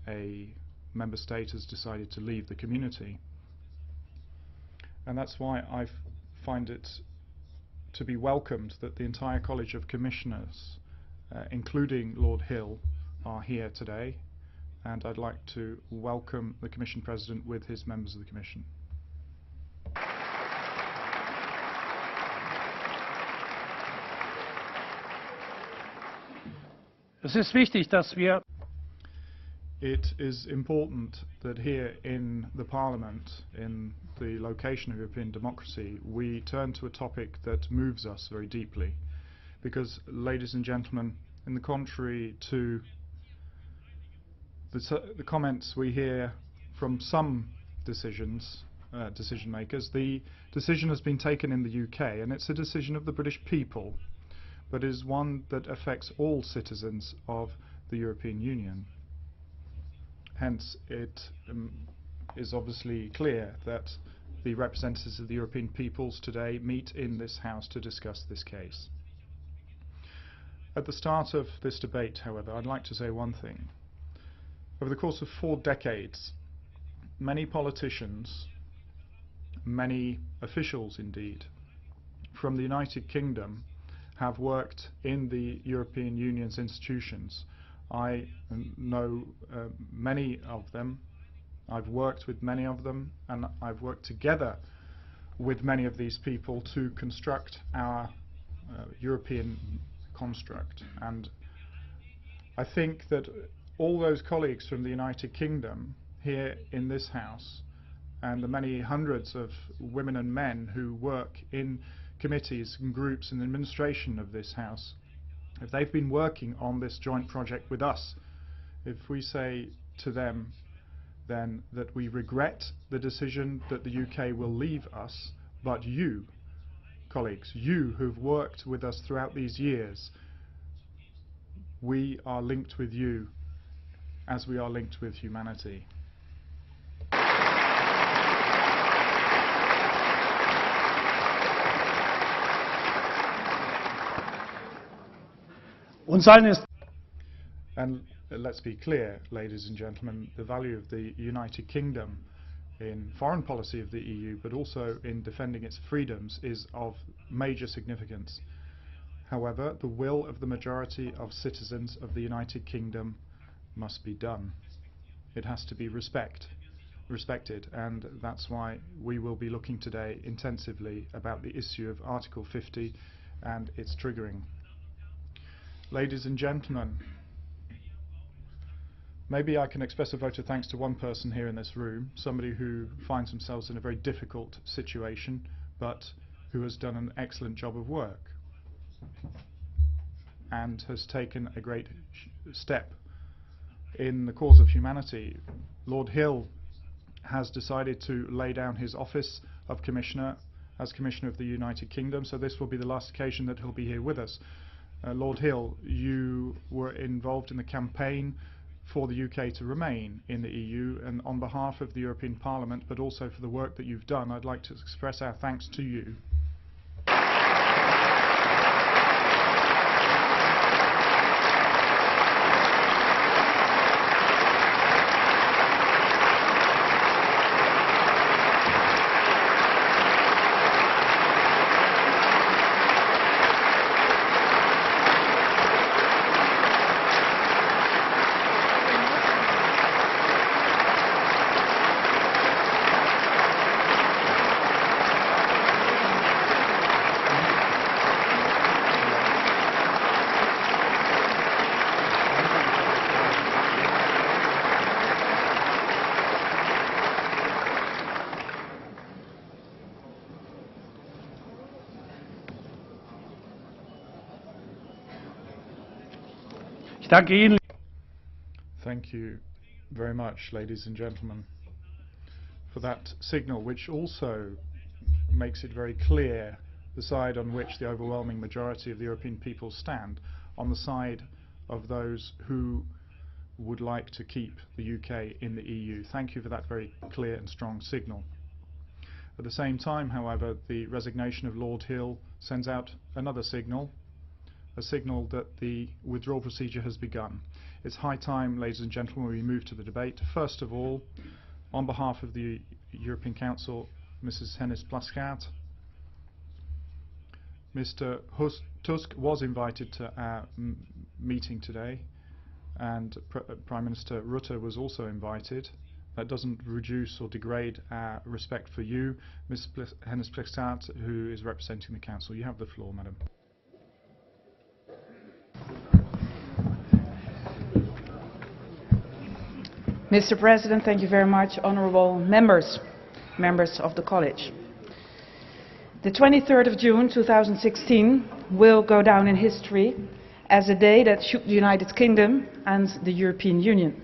a member state has decided to leave the community. And that's why I find it to be welcomed that the entire College of Commissioners, including Lord Hill, are here today, and I'd like to welcome the Commission President with his members of the Commission. It is important that here in the Parliament, in the location of European democracy, we turn to a topic that moves us very deeply. Because, ladies and gentlemen, in the contrary to the comments we hear from some decision makers, the decision has been taken in the UK, and it's a decision of the British people, but is one that affects all citizens of the European Union. Hence, it is obviously clear that the representatives of the European peoples today meet in this House to discuss this case. At the start of this debate, however, I'd like to say one thing. Over the course of 4 decades, many politicians, many officials indeed, from the United Kingdom have worked in the European Union's institutions. I know many of them, I've worked with many of them, and I've worked together with many of these people to construct our European construct. And I think that all those colleagues from the United Kingdom here in this House, and the many hundreds of women and men who work in committees and groups in the administration of this House, if they've been working on this joint project with us, if we say to them then that we regret the decision that the UK will leave us, but you, colleagues, you who've worked with us throughout these years, we are linked with you as we are linked with humanity. And let's be clear, ladies and gentlemen, the value of the United Kingdom in foreign policy of the EU, but also in defending its freedoms, is of major significance. However, the will of the majority of citizens of the United Kingdom must be done. It has to be respected, and that's why we will be looking today intensively about the issue of Article 50 and its triggering. Ladies and gentlemen, maybe I can express a vote of thanks to one person here in this room, somebody who finds themselves in a very difficult situation, but who has done an excellent job of work and has taken a great step in the cause of humanity. Lord Hill has decided to lay down his office of Commissioner as Commissioner of the United Kingdom, so this will be the last occasion that he'll be here with us. Lord Hill, you were involved in the campaign for the UK to remain in the EU, and on behalf of the European Parliament, but also for the work that you've done, I'd like to express our thanks to you. Thank you very much, ladies and gentlemen, for that signal, which also makes it very clear the side on which the overwhelming majority of the European people stand, on the side of those who would like to keep the UK in the EU. Thank you for that very clear and strong signal. At the same time, however, the resignation of Lord Hill sends out another signal, a signal that the withdrawal procedure has begun. It's high time, ladies and gentlemen, we move to the debate. First of all, on behalf of the European Council, Mrs. Hennis-Plasschaert. Mr. Tusk was invited to our meeting today, and Prime Minister Rutte was also invited. That doesn't reduce or degrade our respect for you, Ms. Hennis-Plasschaert, who is representing the Council. You have the floor, Madam. Mr. President, thank you very much. Honourable members of the College. The 23rd of June 2016 will go down in history as a day that shook the United Kingdom and the European Union.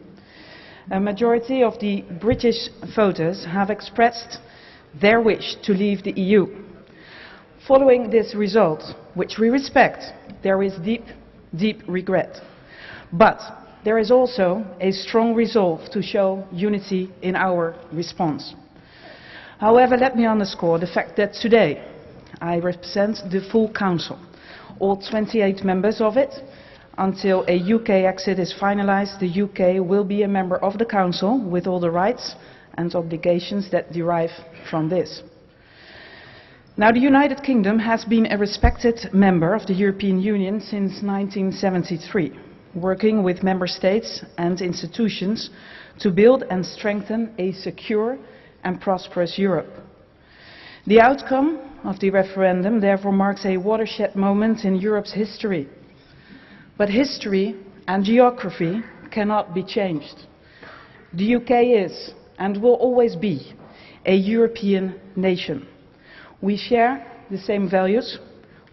A majority of the British voters have expressed their wish to leave the EU. Following this result, which we respect, there is deep regret. But there is also a strong resolve to show unity in our response. However, let me underscore the fact that today I represent the full Council, all 28 members of it. Until a UK exit is finalised, the UK will be a member of the Council with all the rights and obligations that derive from this. Now, the United Kingdom has been a respected member of the European Union since 1973, working with member states and institutions to build and strengthen a secure and prosperous Europe. The outcome of the referendum therefore marks a watershed moment in Europe's history. But history and geography cannot be changed. The UK is and will always be a European nation. We share the same values,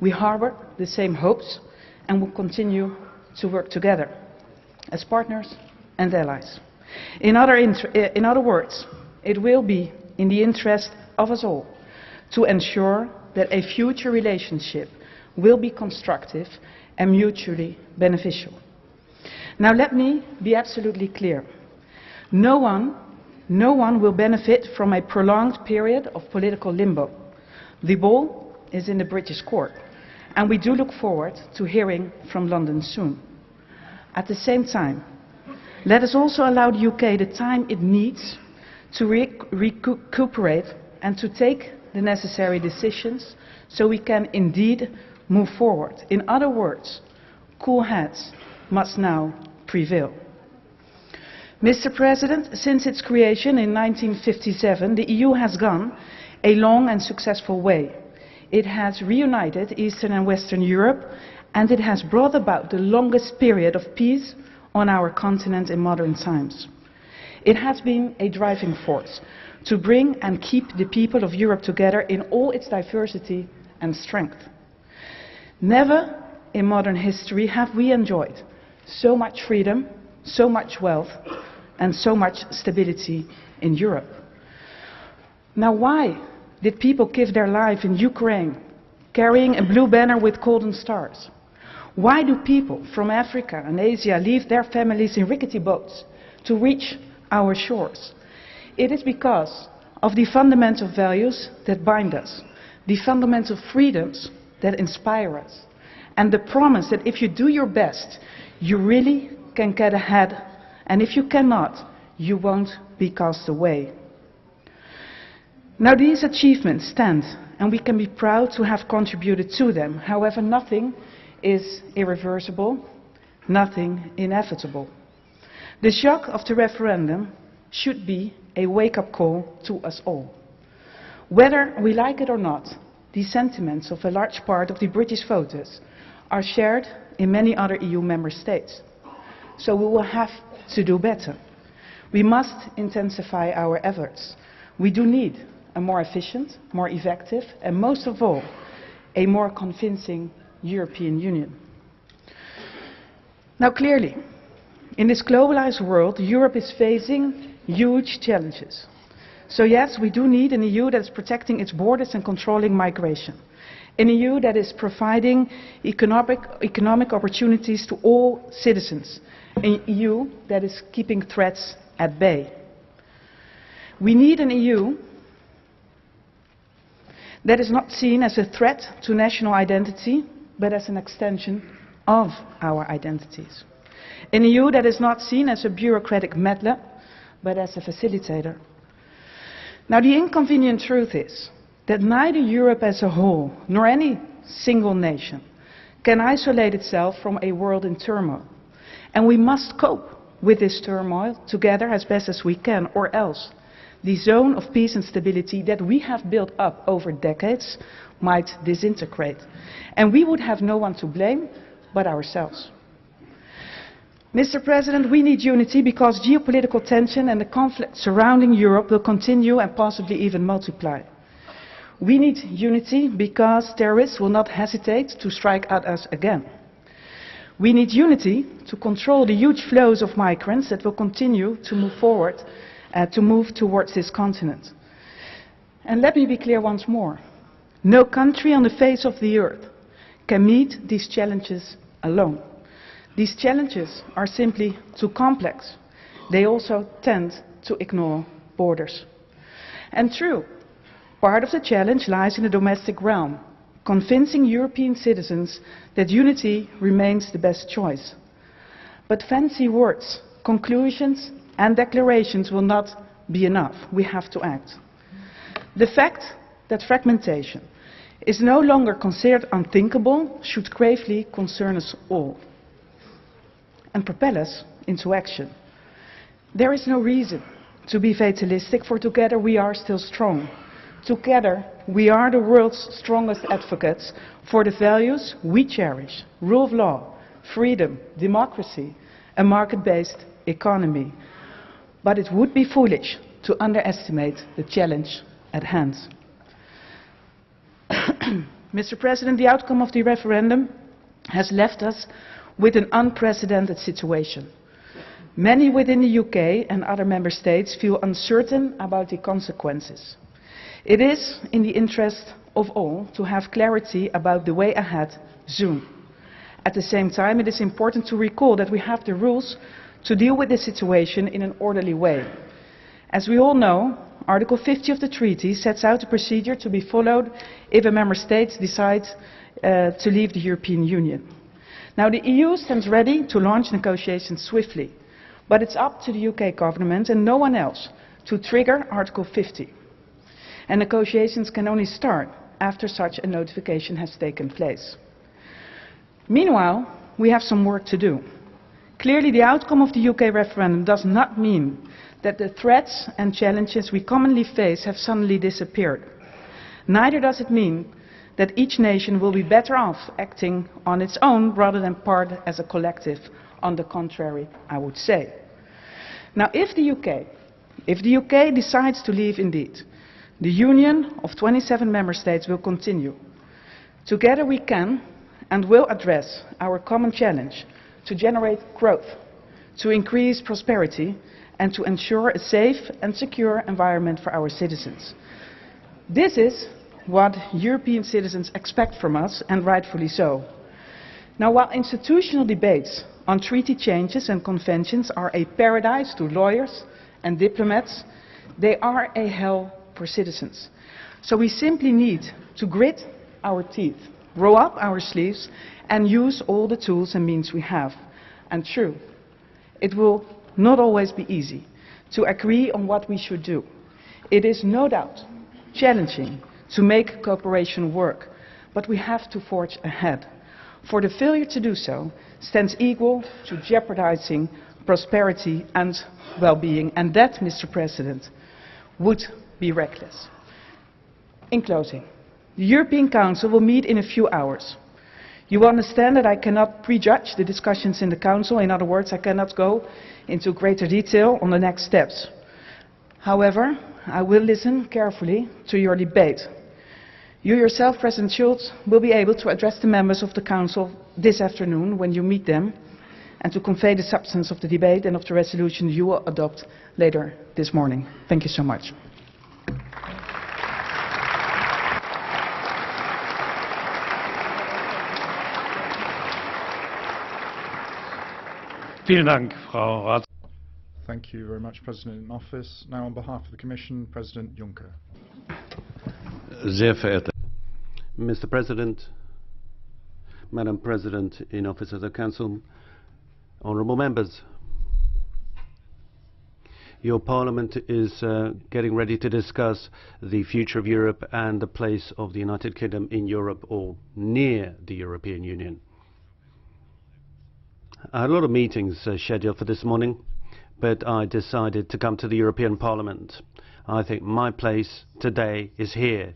we harbour the same hopes, and will continue to work together as partners and allies. In other words, it will be in the interest of us all to ensure that a future relationship will be constructive and mutually beneficial. Now let me be absolutely clear. No one will benefit from a prolonged period of political limbo. The ball is in the British court, and we do look forward to hearing from London soon. At the same time, let us also allow the UK the time it needs to recuperate and to take the necessary decisions so we can indeed move forward. In other words, cool heads must now prevail. Mr. President, since its creation in 1957, the EU has gone a long and successful way. It has reunited Eastern and Western Europe, and it has brought about the longest period of peace on our continent in modern times. It has been a driving force to bring and keep the people of Europe together in all its diversity and strength. Never in modern history have we enjoyed so much freedom, so much wealth, and so much stability in Europe. Now, why did people give their life in Ukraine, carrying a blue banner with golden stars? Why do people from Africa and Asia leave their families in rickety boats to reach our shores? It is because of the fundamental values that bind us, the fundamental freedoms that inspire us, and the promise that if you do your best, you really can get ahead, and if you cannot, you won't be cast away. Now, these achievements stand, and we can be proud to have contributed to them. However, nothing is irreversible, nothing inevitable. The shock of the referendum should be a wake-up call to us all. Whether we like it or not, the sentiments of a large part of the British voters are shared in many other EU member states. So we will have to do better. We must intensify our efforts. We do need a more efficient, more effective, and most of all, a more convincing European Union. Now, clearly, in this globalized world, Europe is facing huge challenges. So yes, we do need an EU that is protecting its borders and controlling migration. An EU that is providing economic opportunities to all citizens. An EU that is keeping threats at bay. We need an EU that is not seen as a threat to national identity, but as an extension of our identities. An EU that is not seen as a bureaucratic meddler, but as a facilitator. Now, the inconvenient truth is that neither Europe as a whole, nor any single nation, can isolate itself from a world in turmoil. And we must cope with this turmoil together as best as we can, or else the zone of peace and stability that we have built up over decades might disintegrate. And we would have no one to blame but ourselves. Mr. President, we need unity because geopolitical tension and the conflict surrounding Europe will continue and possibly even multiply. We need unity because terrorists will not hesitate to strike at us again. We need unity to control the huge flows of migrants that will continue to move forward, to move towards this continent. And let me be clear once more. No country on the face of the earth can meet these challenges alone. These challenges are simply too complex. They also tend to ignore borders. And true, part of the challenge lies in the domestic realm, convincing European citizens that unity remains the best choice. But fancy words, conclusions and declarations will not be enough. We have to act. The fact that fragmentation is no longer considered unthinkable should gravely concern us all and propel us into action. There is no reason to be fatalistic, for together we are still strong. Together we are the world's strongest advocates for the values we cherish: rule of law, freedom, democracy, a market-based economy. But it would be foolish to underestimate the challenge at hand. Mr. President, the outcome of the referendum has left us with an unprecedented situation. Many within the UK and other member states feel uncertain about the consequences. It is in the interest of all to have clarity about the way ahead soon. At the same time, it is important to recall that we have the rules to deal with this situation in an orderly way. As we all know, Article 50 of the treaty sets out a procedure to be followed if a member state decides to leave the European Union. Now, the EU stands ready to launch negotiations swiftly, but it's up to the UK government and no one else to trigger Article 50. And negotiations can only start after such a notification has taken place. Meanwhile, we have some work to do. Clearly, the outcome of the UK referendum does not mean that the threats and challenges we commonly face have suddenly disappeared. Neither does it mean that each nation will be better off acting on its own rather than part as a collective. On the contrary, I would say. Now, if the UK decides to leave indeed, the union of 27 member states will continue. Together we can and will address our common challenge to generate growth, to increase prosperity, and to ensure a safe and secure environment for our citizens. This is what European citizens expect from us, and rightfully so. Now, while institutional debates on treaty changes and conventions are a paradise to lawyers and diplomats, they are a hell for citizens. So we simply need to grit our teeth, roll up our sleeves, and use all the tools and means we have. And true, it will not always be easy to agree on what we should do. It is no doubt challenging to make cooperation work, but we have to forge ahead. For the failure to do so stands equal to jeopardizing prosperity and well-being, and that, Mr. President, would be reckless. In closing, the European Council will meet in a few hours. You will understand that I cannot prejudge the discussions in the Council. In other words, I cannot go into greater detail on the next steps. However, I will listen carefully to your debate. You yourself, President Schulz, will be able to address the members of the Council this afternoon when you meet them, and to convey the substance of the debate and of the resolution you will adopt later this morning. Thank you so much. Vielen Dank, Frau Rats. Thank you very much, President in Office. Now, on behalf of the Commission, President Juncker. Sehr verehrte Mr. President, Madam President in Office of the Council, honourable members. Your Parliament is getting ready to discuss the future of Europe and the place of the United Kingdom in Europe or near the European Union. I had a lot of meetings scheduled for this morning, but I decided to come to the European Parliament. I think my place today is here,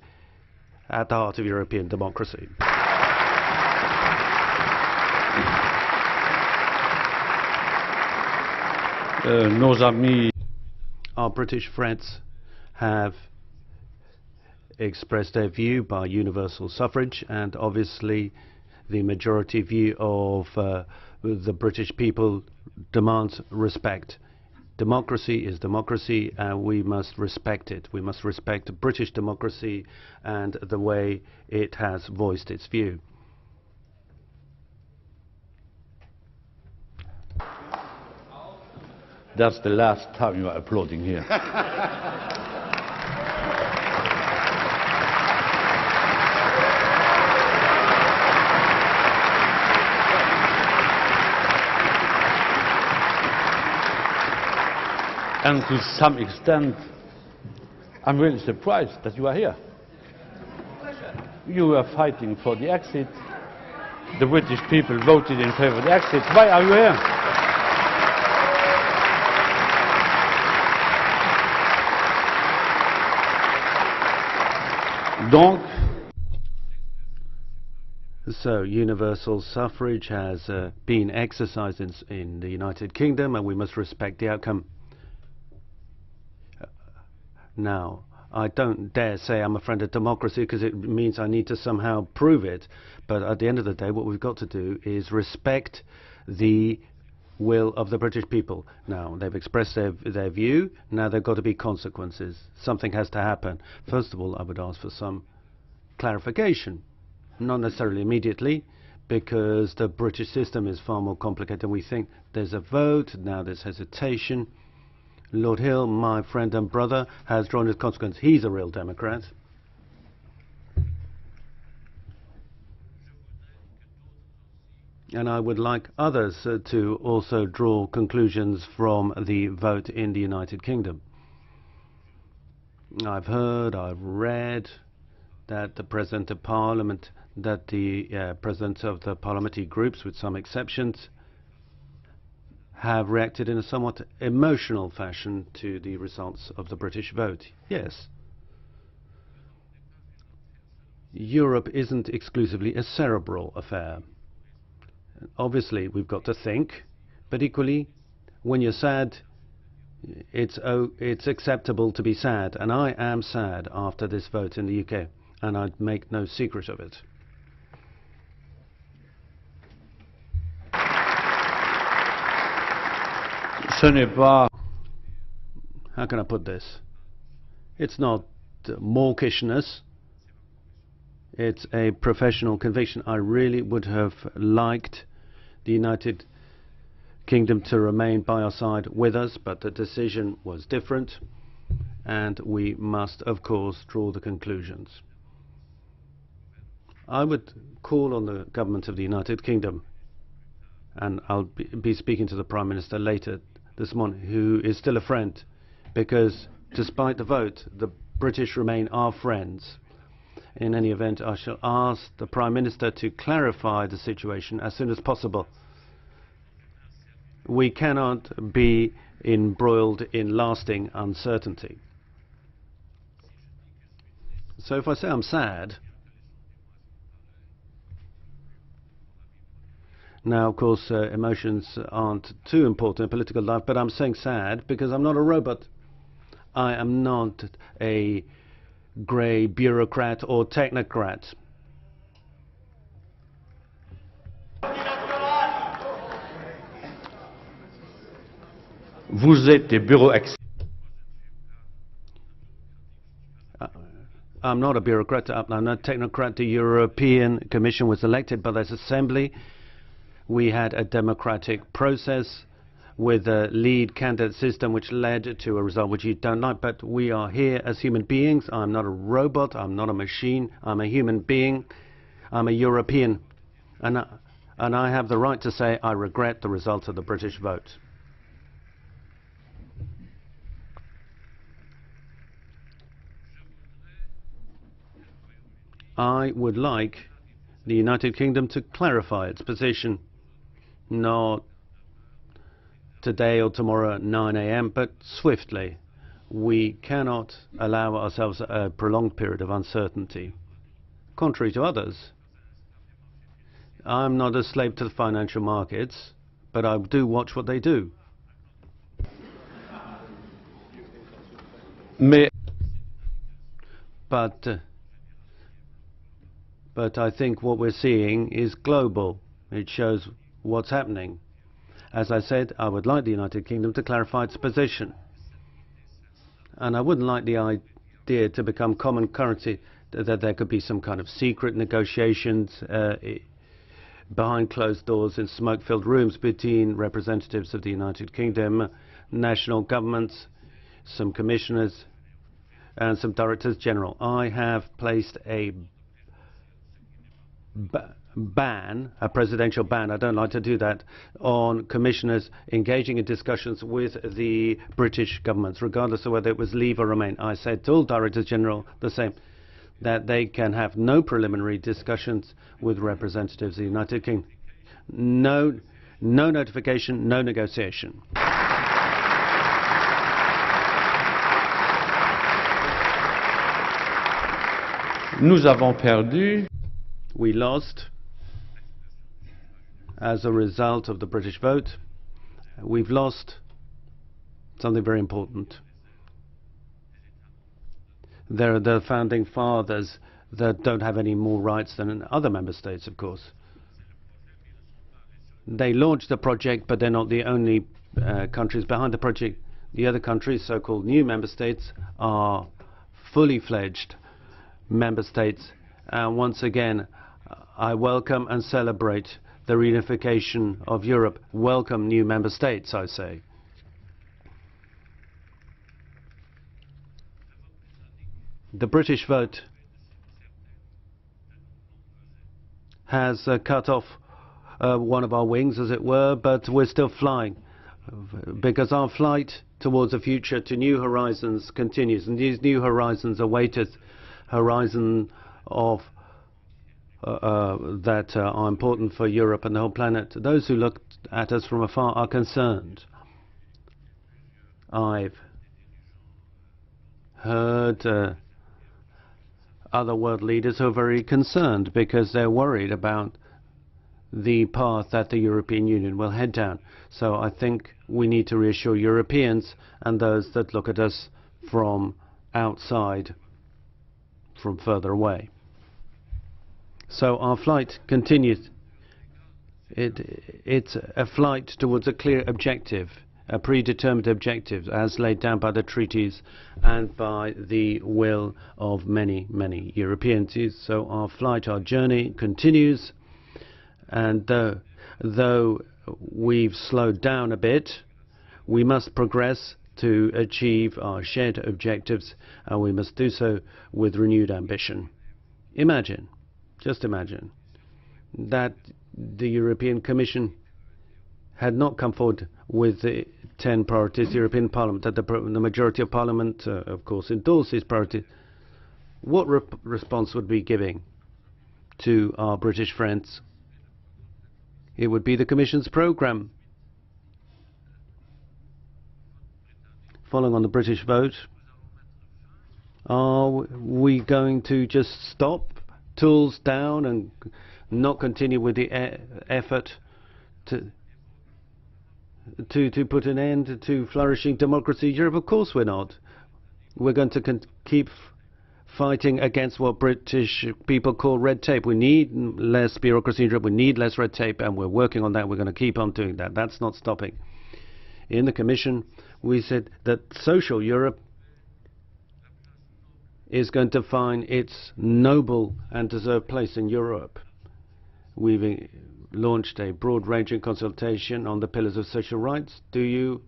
at the heart of European democracy. Nos amis. Our British friends have expressed their view by universal suffrage, and obviously the majority view of the British people demands respect. Democracy is democracy, and we must respect it. We must respect British democracy and the way it has voiced its view. That's the last time you are applauding here. And to some extent, I'm really surprised that you are here. You were fighting for the exit. The British people voted in favor of the exit. Why are you here? So universal suffrage has been exercised in the United Kingdom, and we must respect the outcome. Now, I don't dare say I'm a friend of democracy, because it means I need to somehow prove it. But at the end of the day, what we've got to do is respect the will of the British people. Now, they've expressed their view. Now there have got to be consequences. Something has to happen. First of all, I would ask for some clarification. Not necessarily immediately, because the British system is far more complicated than we think. There's a vote, now there's hesitation. Lord Hill, my friend and brother, has drawn his consequence. He's a real Democrat. And I would like others to also draw conclusions from the vote in the United Kingdom. I've heard, I've read that the President of Parliament, that the Presidents of the parliamentary groups, with some exceptions, have reacted in a somewhat emotional fashion to the results of the British vote. Yes. Europe isn't exclusively a cerebral affair. Obviously, we've got to think, but equally, when you're sad, it's acceptable to be sad, and I am sad after this vote in the UK, and I'd make no secret of it. How can I put this? It's not mawkishness. It's a professional conviction. I really would have liked the United Kingdom to remain by our side with us, but the decision was different, and we must, of course, draw the conclusions. I would call on the government of the United Kingdom, and I'll be speaking to the Prime Minister later this morning, who is still a friend, because despite the vote, the British remain our friends. In any event, I shall ask the Prime Minister to clarify the situation as soon as possible. We cannot be embroiled in lasting uncertainty. So if I say I'm sad, now, of course, emotions aren't too important in political life, but I'm saying sad because I'm not a robot. I am not a grey bureaucrat or technocrat. Vous êtes des bureaux I'm not a bureaucrat, I'm not a technocrat. The European Commission was elected by this assembly. We had a democratic process with a lead candidate system which led to a result which you don't like, but we are here as human beings. I'm not a robot, I'm not a machine, I'm a human being, I'm a European. And I have the right to say I regret the result of the British vote. I would like the United Kingdom to clarify its position, not today or tomorrow at 9 a.m., but swiftly. We cannot allow ourselves a prolonged period of uncertainty. Contrary to others, I'm not a slave to the financial markets, but I do watch what they do. But I think what we're seeing is global. It shows what's happening. As I said, I would like the United Kingdom to clarify its position. And I wouldn't like the idea to become common currency, that there could be some kind of secret negotiations behind closed doors in smoke-filled rooms between representatives of the United Kingdom, national governments, some commissioners, and some directors general. I have placed a ban, a presidential ban, I don't like to do that, on commissioners engaging in discussions with the British governments, regardless of whether it was leave or remain. I said to all directors general the same, that they can have no preliminary discussions with representatives of the United Kingdom. No notification, no negotiation. Nous avons perdu. We lost as a result of the British vote. We've lost something very important. There are the founding fathers that don't have any more rights than in other member states, of course. They launched the project, but they're not the only countries behind the project. The other countries, so-called new member states, are fully fledged member states. And once again, I welcome and celebrate the reunification of Europe. Welcome new member states, I say. The British vote has cut off one of our wings, as it were, but we're still flying, because our flight towards a future to new horizons continues, and these new horizons await us, horizon of that are important for Europe and the whole planet. Those who look at us from afar are concerned. I've heard other world leaders who are very concerned because they're worried about the path that the European Union will head down. So I think we need to reassure Europeans and those that look at us from outside, from further away. So our flight continues. It's a flight towards a clear objective, a predetermined objective as laid down by the treaties and by the will of many, many Europeans. So our flight, our journey continues, and though we've slowed down a bit, we must progress to achieve our shared objectives, and we must do so with renewed ambition. Imagine, just imagine, that the European Commission had not come forward with the 10 priorities, the European Parliament, that the majority of Parliament, of course, endorsed these priorities. What response would we be giving to our British friends? It would be the Commission's programme. Following on the British vote, are we going to just stop, tools down, and not continue with the effort to put an end to flourishing democracy in Europe? Of course we're not. We're going to keep fighting against what British people call red tape. We need less bureaucracy in Europe, we need less red tape, and we're working on that. We're going to keep on doing that. That's not stopping. In the Commission, we said that social Europe is going to find its noble and deserved place in Europe. We've launched a broad-ranging consultation on the pillars of social rights. Do you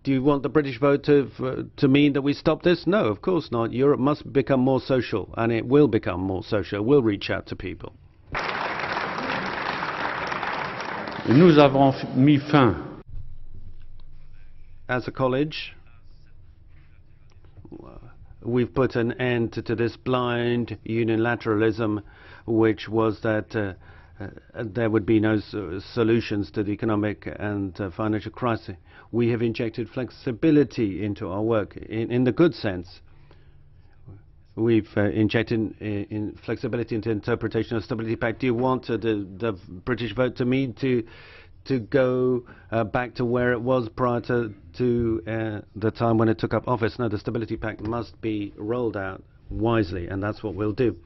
want the British vote to mean that we stop this? No, of course not. Europe must become more social, and it will become more social. It will reach out to people. Nous avons mis fin as a college, we've put an end to this blind unilateralism, which was that there would be no solutions to the economic and financial crisis. We have injected flexibility into our work in the good sense. We've injected in flexibility into interpretation of Stability Pact. Do you want the British vote to mean to go back to where it was prior to the time when it took up office? No, the Stability Pact must be rolled out wisely, and that's what we'll do.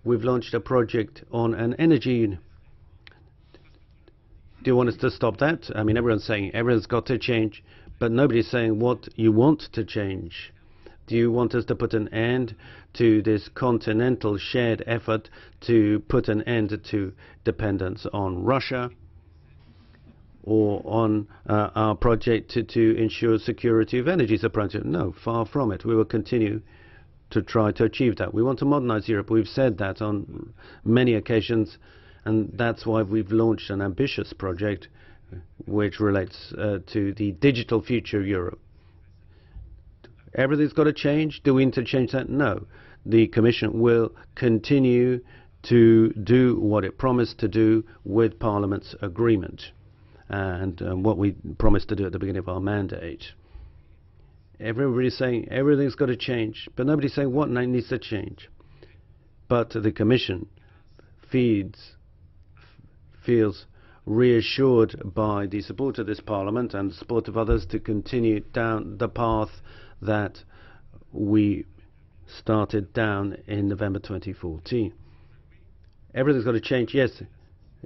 We've launched a project on an energy union. Do you want us to stop that? I mean, everyone's saying everyone's got to change, but nobody's saying what you want to change. Do you want us to put an end to this continental shared effort to put an end to dependence on Russia, or on our project to ensure security of energy supply? No, far from it. We will continue to try to achieve that. We want to modernize Europe. We've said that on many occasions, and that's why we've launched an ambitious project which relates to the digital future of Europe. Everything's got to change. Do we need to change that? No. The Commission will continue to do what it promised to do with Parliament's agreement and what we promised to do at the beginning of our mandate. Everybody's saying everything's got to change, but nobody's saying what needs to change. But the Commission feels reassured by the support of this Parliament and the support of others to continue down the path that we started down in November 2014. Everything's got to change, yes,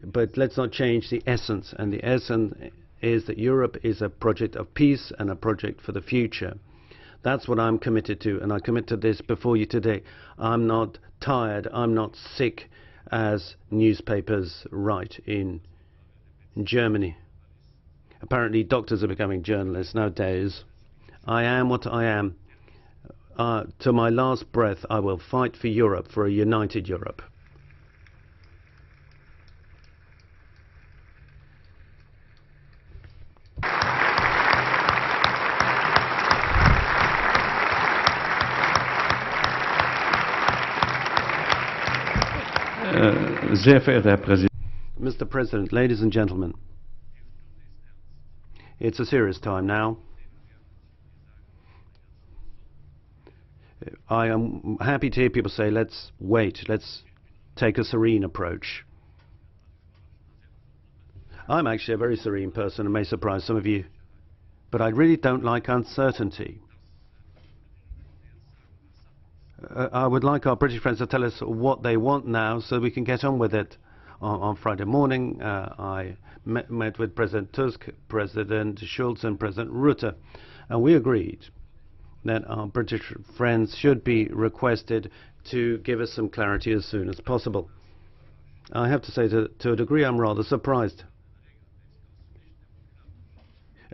but let's not change the essence, and the essence is that Europe is a project of peace and a project for the future. That's what I'm committed to, and I commit to this before you today. I'm not tired, I'm not sick, as newspapers write in Germany. Apparently doctors are becoming journalists nowadays. I am what I am. To my last breath, I will fight for Europe, for a united Europe. Sehr verehrter Herr Präsident, Mr. President, ladies and gentlemen, it's a serious time now. I am happy to hear people say, let's wait, let's take a serene approach. I'm actually a very serene person, and may surprise some of you, but I really don't like uncertainty. I would like our British friends to tell us what they want now so we can get on with it. On Friday morning, I met with President Tusk, President Schulz and President Rutte, and we agreed that our British friends should be requested to give us some clarity as soon as possible. I have to say that to a degree I'm rather surprised.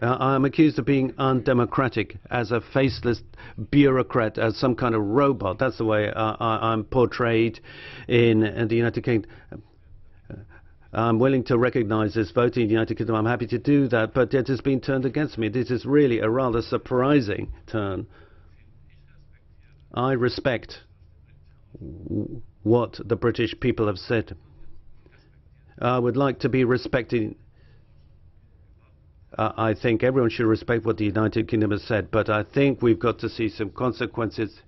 I'm accused of being undemocratic, as a faceless bureaucrat, as some kind of robot. That's the way I'm portrayed in the United Kingdom. I'm willing to recognize this vote in the United Kingdom. I'm happy to do that, but it has been turned against me. This is really a rather surprising turn. I respect what the British people have said. I would like to be respected. I think everyone should respect what the United Kingdom has said, but I think we've got to see some consequences.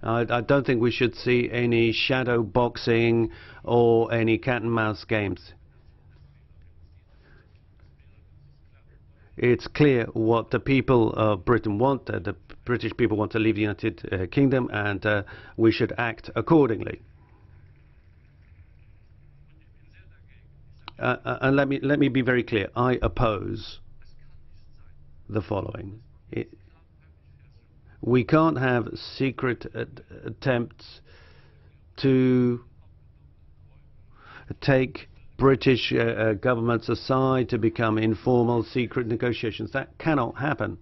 I don't think we should see any shadow boxing or any cat and mouse games. It's clear what the people of Britain want. The British people want to leave the United Kingdom, and we should act accordingly. And let me be very clear. I oppose the following. We can't have secret attempts to take British governments aside to become informal, secret negotiations. That cannot happen.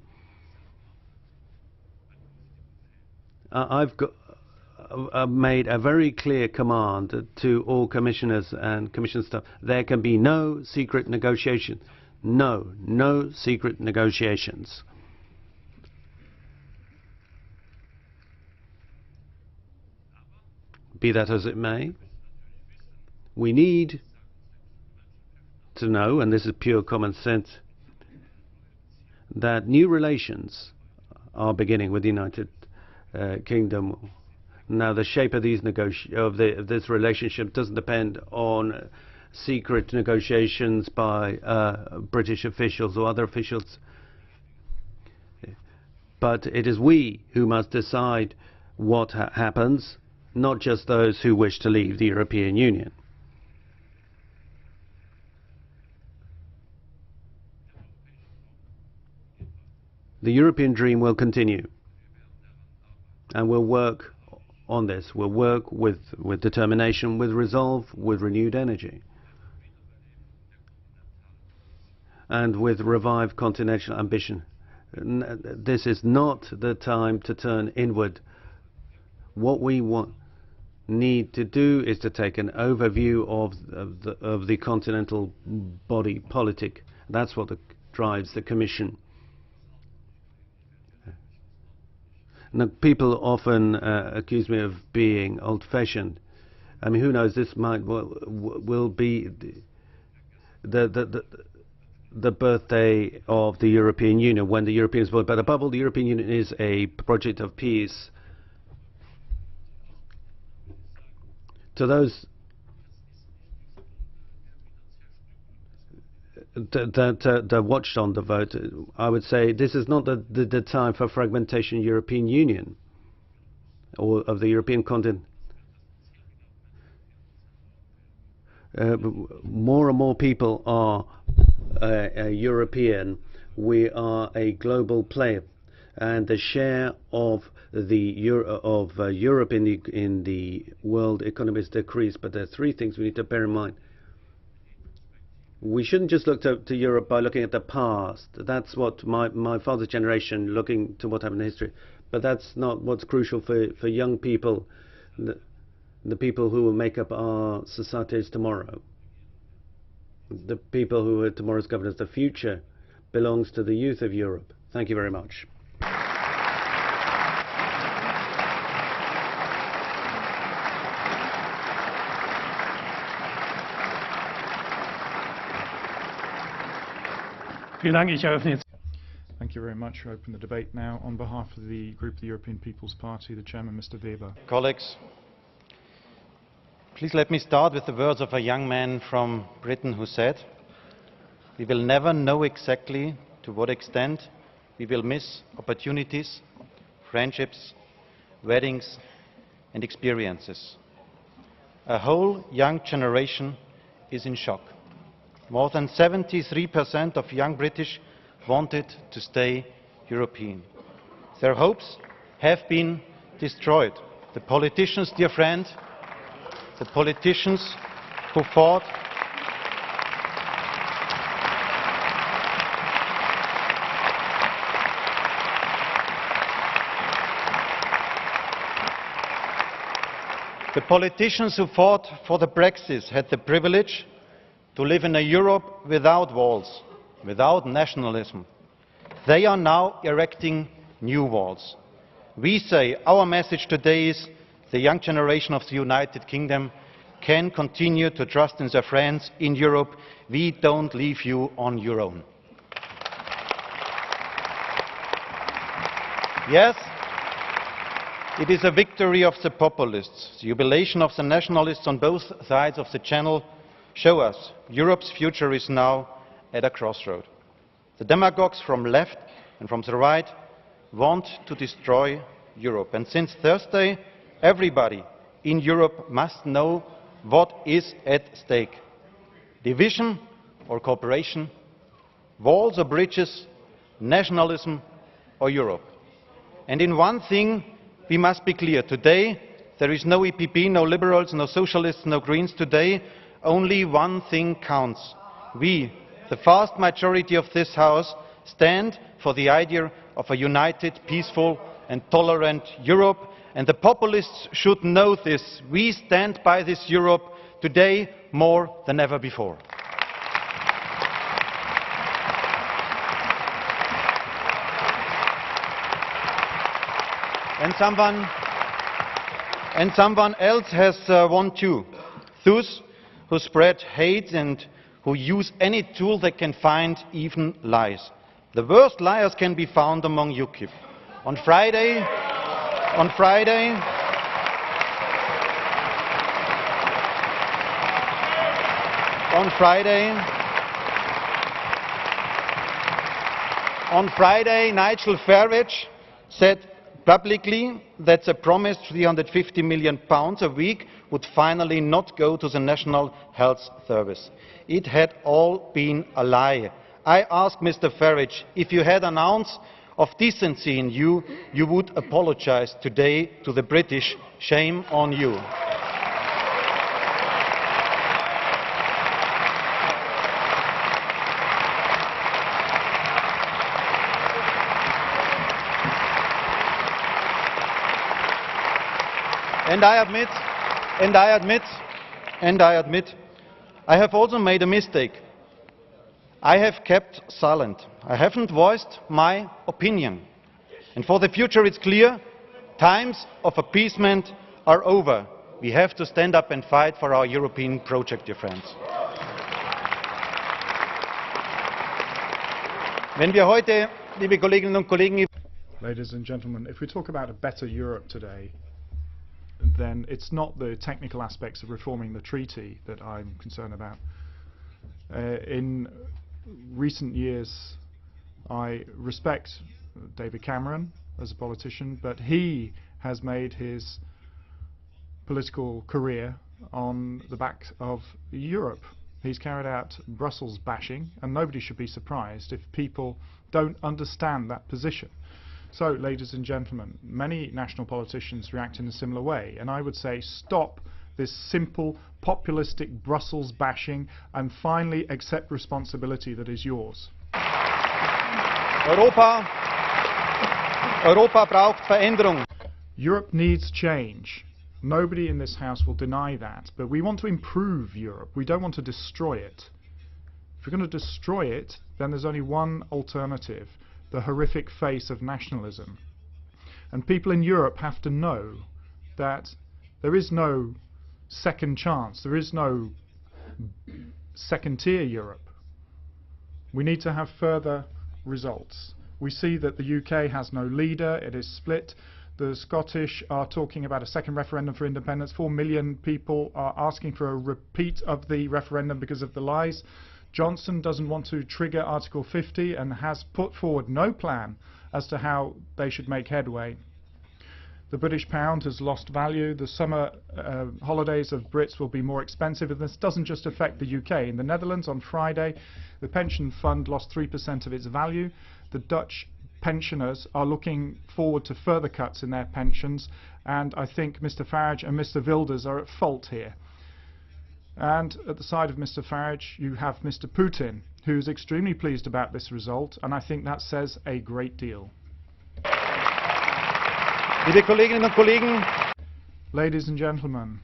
made a very clear command to all commissioners and commission staff. There can be no secret negotiation. No secret negotiations. Be that as it may, we need to know, and this is pure common sense, that new relations are beginning with the United Kingdom. Now, the shape of these this relationship doesn't depend on secret negotiations by British officials or other officials, but it is we who must decide what happens, not just those who wish to leave the European Union. The European dream will continue, and we'll work on this. We'll work with determination, with resolve, with renewed energy, and with revived continental ambition. This is not the time to turn inward. What we need to do is to take an overview of the continental body politic. That's what drives the Commission. Now, people often accuse me of being old-fashioned. I mean, who knows? This will be the birthday of the European Union, when the Europeans vote. But above all, the European Union is a project of peace. To those that watched on the vote, I would say this is not the time for fragmentation of the European Union or of the European continent. More and more people are European. We are a global player, and the share of Europe in the world economy has decreased. But there are three things we need to bear in mind. We shouldn't just look to Europe by looking at the past. That's what my father's generation, looking to what happened in history. But that's not what's crucial for young people, the people who will make up our societies tomorrow. The people who are tomorrow's governors. The future belongs to the youth of Europe. Thank you very much. Thank you very much. I open the debate now. On behalf of the Group of the European People's Party, the Chairman, Mr. Weber. Colleagues, please let me start with the words of a young man from Britain who said, "We will never know exactly to what extent we will miss opportunities, friendships, weddings and experiences." A whole young generation is in shock. More than 73% of young British wanted to stay European. Their hopes have been destroyed. The politicians, dear friend, the politicians who fought for the Brexit had the privilege to live in a Europe without walls, without nationalism. They are now erecting new walls. We say our message today is the young generation of the United Kingdom can continue to trust in their friends in Europe. We don't leave you on your own. Yes, it is a victory of the populists. The jubilation of the nationalists on both sides of the Channel show us Europe's future is now at a crossroad. The demagogues from left and from the right want to destroy Europe. And since Thursday, everybody in Europe must know what is at stake. Division or cooperation, walls or bridges, nationalism or Europe. And in one thing we must be clear. Today there is no EPP, no Liberals, no Socialists, no Greens. Today only one thing counts. We, the vast majority of this House, stand for the idea of a united, peaceful and tolerant Europe, And the populists should know this. We stand by this Europe today more than ever before. And someone else has won too. Those who spread hate and who use any tool they can find, even lies. The worst liars can be found among UKIP. On Friday, Nigel Farage said publicly that the promised £350 million a week would finally not go to the National Health Service. It had all been a lie. I ask Mr. Farage, if you had an ounce of decency in you, you would apologise today to the British. Shame on you. And I admit, I have also made a mistake. I have kept silent. I haven't voiced my opinion. And for the future it's clear, times of appeasement are over. We have to stand up and fight for our European project, dear friends. Wenn wir heute, liebe Kolleginnen und Kollegen, Ladies and gentlemen, if we talk about a better Europe today, then it's not the technical aspects of reforming the treaty that I'm concerned about. In recent years, I respect David Cameron as a politician, but he has made his political career on the back of Europe. He's carried out Brussels bashing, and nobody should be surprised if people don't understand that position. So, ladies and gentlemen, many national politicians react in a similar way, and I would say stop this simple populistic Brussels bashing and finally accept responsibility that is yours. Europa braucht Veränderung. Europe needs change. Nobody in this House will deny that, but we want to improve Europe. We don't want to destroy it. If we're going to destroy it, then there's only one alternative: the horrific face of nationalism. And people in Europe have to know that there is no second chance, there is no second-tier Europe. We need to have further results. We see that the UK has no leader, it is split. The Scottish are talking about a second referendum for independence. 4 million people are asking for a repeat of the referendum because of the lies. Johnson doesn't want to trigger Article 50 and has put forward no plan as to how they should make headway. The British pound has lost value. The summer holidays of Brits will be more expensive, and this doesn't just affect the UK. In the Netherlands on Friday, the pension fund lost 3% of its value. The Dutch pensioners are looking forward to further cuts in their pensions, and I think Mr. Farage and Mr. Wilders are at fault here. And at the side of Mr. Farage, you have Mr. Putin, who's extremely pleased about this result, and I think that says a great deal. Liebe Kolleginnen und Kollegen, ladies and gentlemen,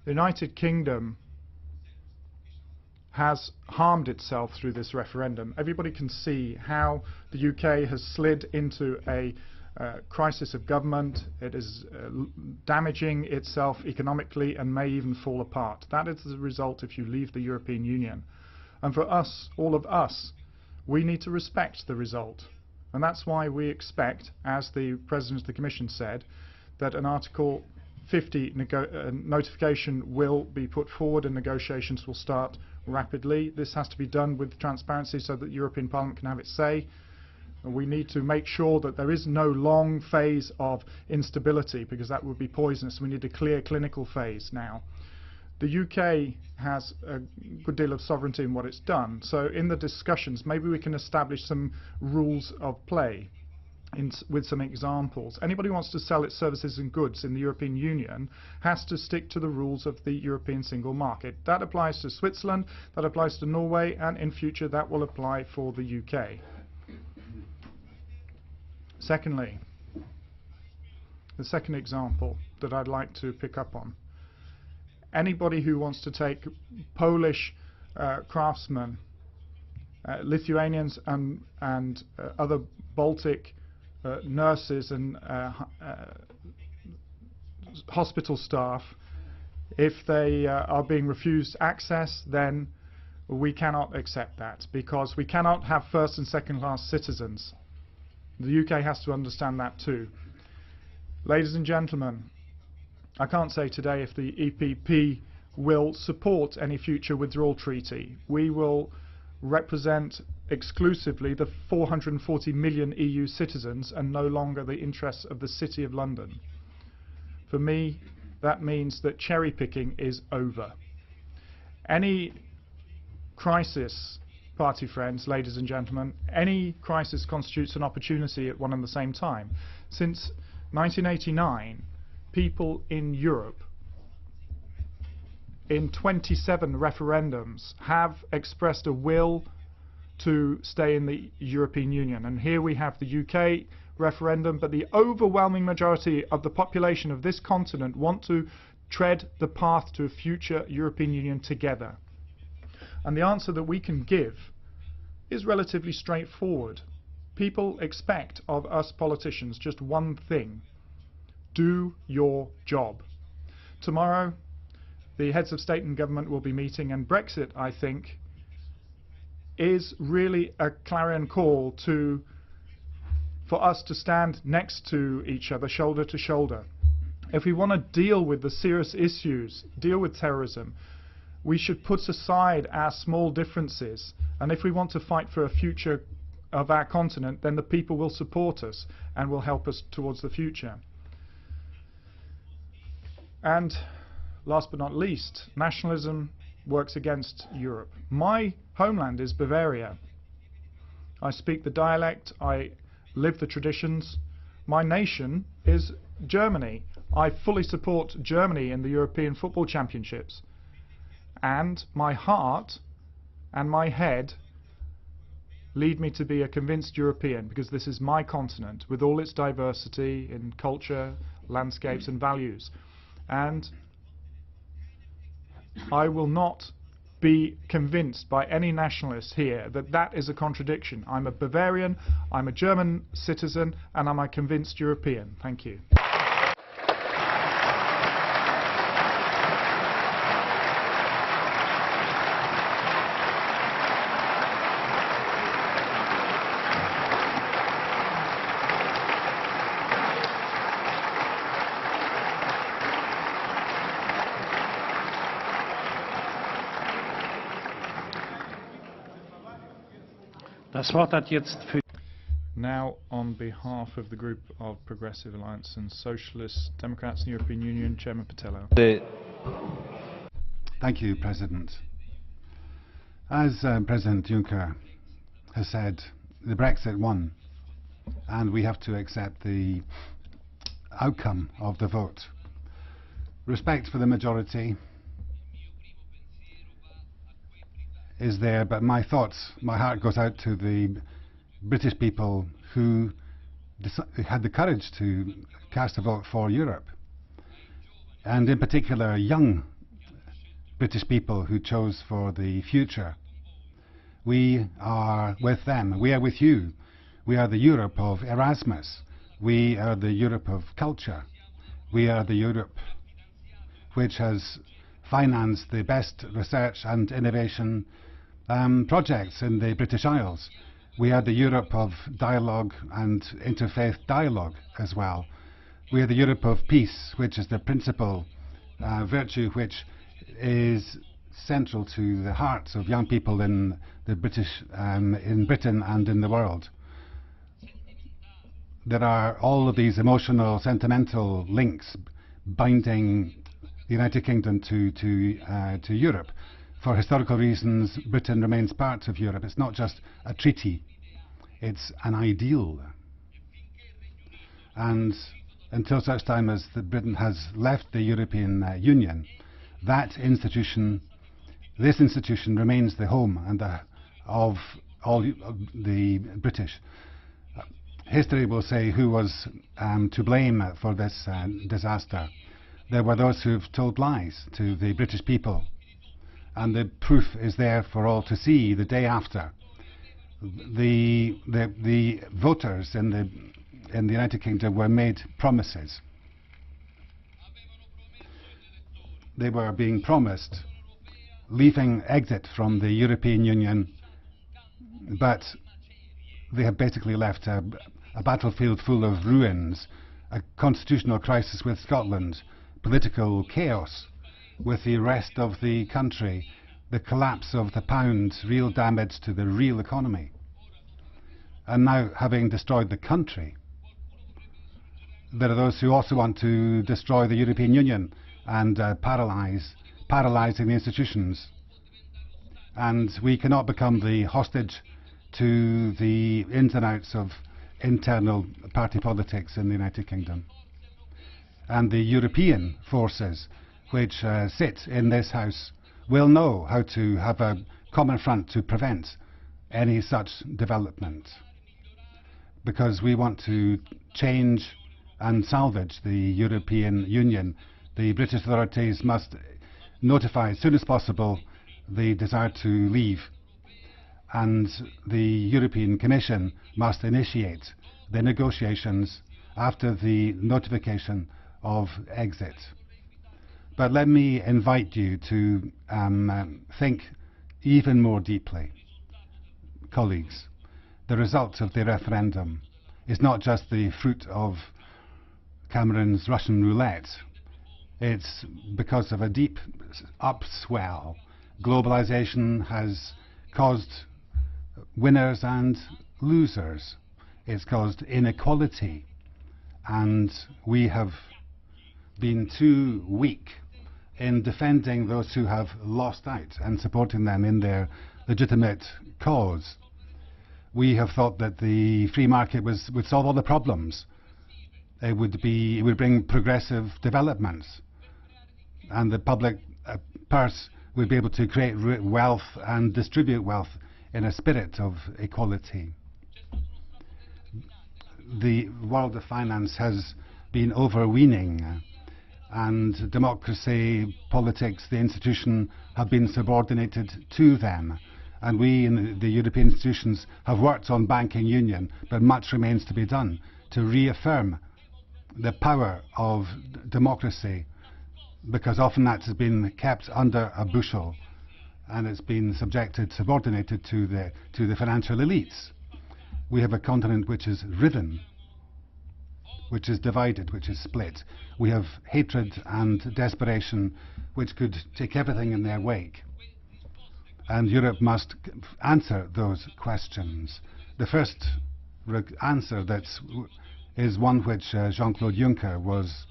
the United Kingdom has harmed itself through this referendum. Everybody can see how the UK has slid into a crisis of government. It is damaging itself economically and may even fall apart. That is the result if you leave the European Union. And for us, all of us, we need to respect the result. And that's why we expect, as the President of the Commission said, that an Article 50 notification will be put forward and negotiations will start rapidly. This has to be done with transparency so that the European Parliament can have its say. We need to make sure that there is no long phase of instability, because that would be poisonous. We need a clear clinical phase now. The UK has a good deal of sovereignty in what it's done, so in the discussions maybe we can establish some rules of play with some examples. Anybody who wants to sell its services and goods in the European Union has to stick to the rules of the European single market. That applies to Switzerland, that applies to Norway, and in future that will apply for the UK. Secondly, The second example that I'd like to pick up on. Anybody who wants to take Polish craftsmen, Lithuanians and other Baltic nurses and hospital staff, if they are being refused access, then we cannot accept that, because we cannot have first and second class citizens. The UK has to understand that too. Ladies and gentlemen, I can't say today if the EPP will support any future withdrawal treaty. We will represent exclusively the 440 million EU citizens and no longer the interests of the City of London. For me, that means that cherry picking is over. Any crisis, party friends, ladies and gentlemen, any crisis constitutes an opportunity at one and the same time. Since 1989, people in Europe, in 27 referendums, have expressed a will to stay in the European Union. And here we have the UK referendum, but the overwhelming majority of the population of this continent want to tread the path to a future European Union together. And the answer that we can give is relatively straightforward. People expect of us politicians just one thing: do your job. Tomorrow, the heads of state and government will be meeting, and Brexit, I think, is really a clarion call for us to stand next to each other, shoulder to shoulder. If we want to deal with the serious issues, deal with terrorism, we should put aside our small differences, and if we want to fight for a future of our continent, then the people will support us and will help us towards the future. And last but not least, nationalism works against Europe. My homeland is Bavaria. I speak the dialect, I live the traditions. My nation is Germany. I fully support Germany in the European Football Championships. And my heart and my head lead me to be a convinced European, because this is my continent with all its diversity in culture, landscapes and values. And I will not be convinced by any nationalist here that that is a contradiction. I'm a Bavarian, I'm a German citizen, and I'm a convinced European. Thank you. Now, on behalf of the group of Progressive Alliance and Socialist Democrats in the European Union, Chairman Patello. Thank you, President. As President Juncker has said, the Brexit won, and we have to accept the outcome of the vote. Respect for the majority is there, but my heart goes out to the British people who had the courage to cast a vote for Europe, and in particular young British people who chose for the future. We are with them, we are with you. We are the Europe of Erasmus, we are the Europe of culture, we are the Europe which has financed the best research and innovation projects in the British Isles. We are the Europe of dialogue and interfaith dialogue as well. We are the Europe of peace, which is the principal virtue which is central to the hearts of young people in the in Britain and in the world. There are all of these emotional, sentimental links binding the United Kingdom to Europe. For historical reasons, Britain remains part of Europe. It's not just a treaty, it's an ideal. And until such time as Britain has left the European Union, this institution remains the home and of all the British. history will say who was to blame for this disaster. There were those who've told lies to the British people, and the proof is there for all to see the day after. The voters in the United Kingdom were made promises. They were being promised leaving exit from the European Union, but they have basically left a battlefield full of ruins, a constitutional crisis with Scotland, political chaos with the rest of the country, the collapse of the pound, real damage to the real economy. And now, having destroyed the country, there are those who also want to destroy the European Union and paralysing the institutions. And we cannot become the hostage to the ins and outs of internal party politics in the United Kingdom. And the European forces which sit in this House will know how to have a common front to prevent any such development, because we want to change and salvage the European Union. The British authorities must notify as soon as possible the desire to leave, and the European Commission must initiate the negotiations after the notification of exit. But let me invite you to think even more deeply. Colleagues, the result of the referendum is not just the fruit of Cameron's Russian roulette. It's because of a deep upswell. Globalization has caused winners and losers. It's caused inequality, and we have been too weak in defending those who have lost out and supporting them in their legitimate cause. We have thought that the free market would solve all the problems. It would bring progressive developments, and the public purse would be able to create wealth and distribute wealth in a spirit of equality. The world of finance has been overweening, and democracy, politics, the institution have been subordinated to them. And we in the European institutions have worked on banking union, but much remains to be done to reaffirm the power of democracy, because often that has been kept under a bushel and it's been subordinated to the financial elites. We have a continent which is riven, which is divided, which is split. We have hatred and desperation which could take everything in their wake. And Europe must answer those questions. The first answer is one which Jean-Claude Juncker was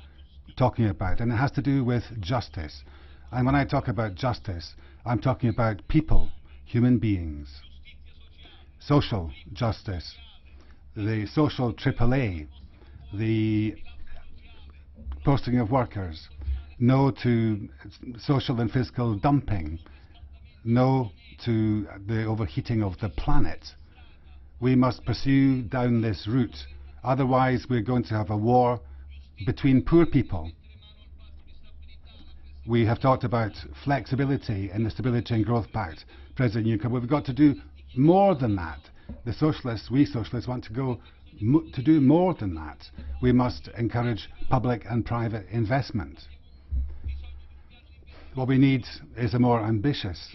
talking about, and it has to do with justice. And when I talk about justice, I'm talking about people, human beings. Social justice, the social AAA, the posting of workers, no to social and fiscal dumping, no to the overheating of the planet. We must pursue down this route, otherwise we're going to have a war between poor people. We have talked about flexibility in the Stability and Growth Pact, President Juncker. We've got to do more than that. The socialists, we socialists, want to do more than that. We must encourage public and private investment. What we need is a more ambitious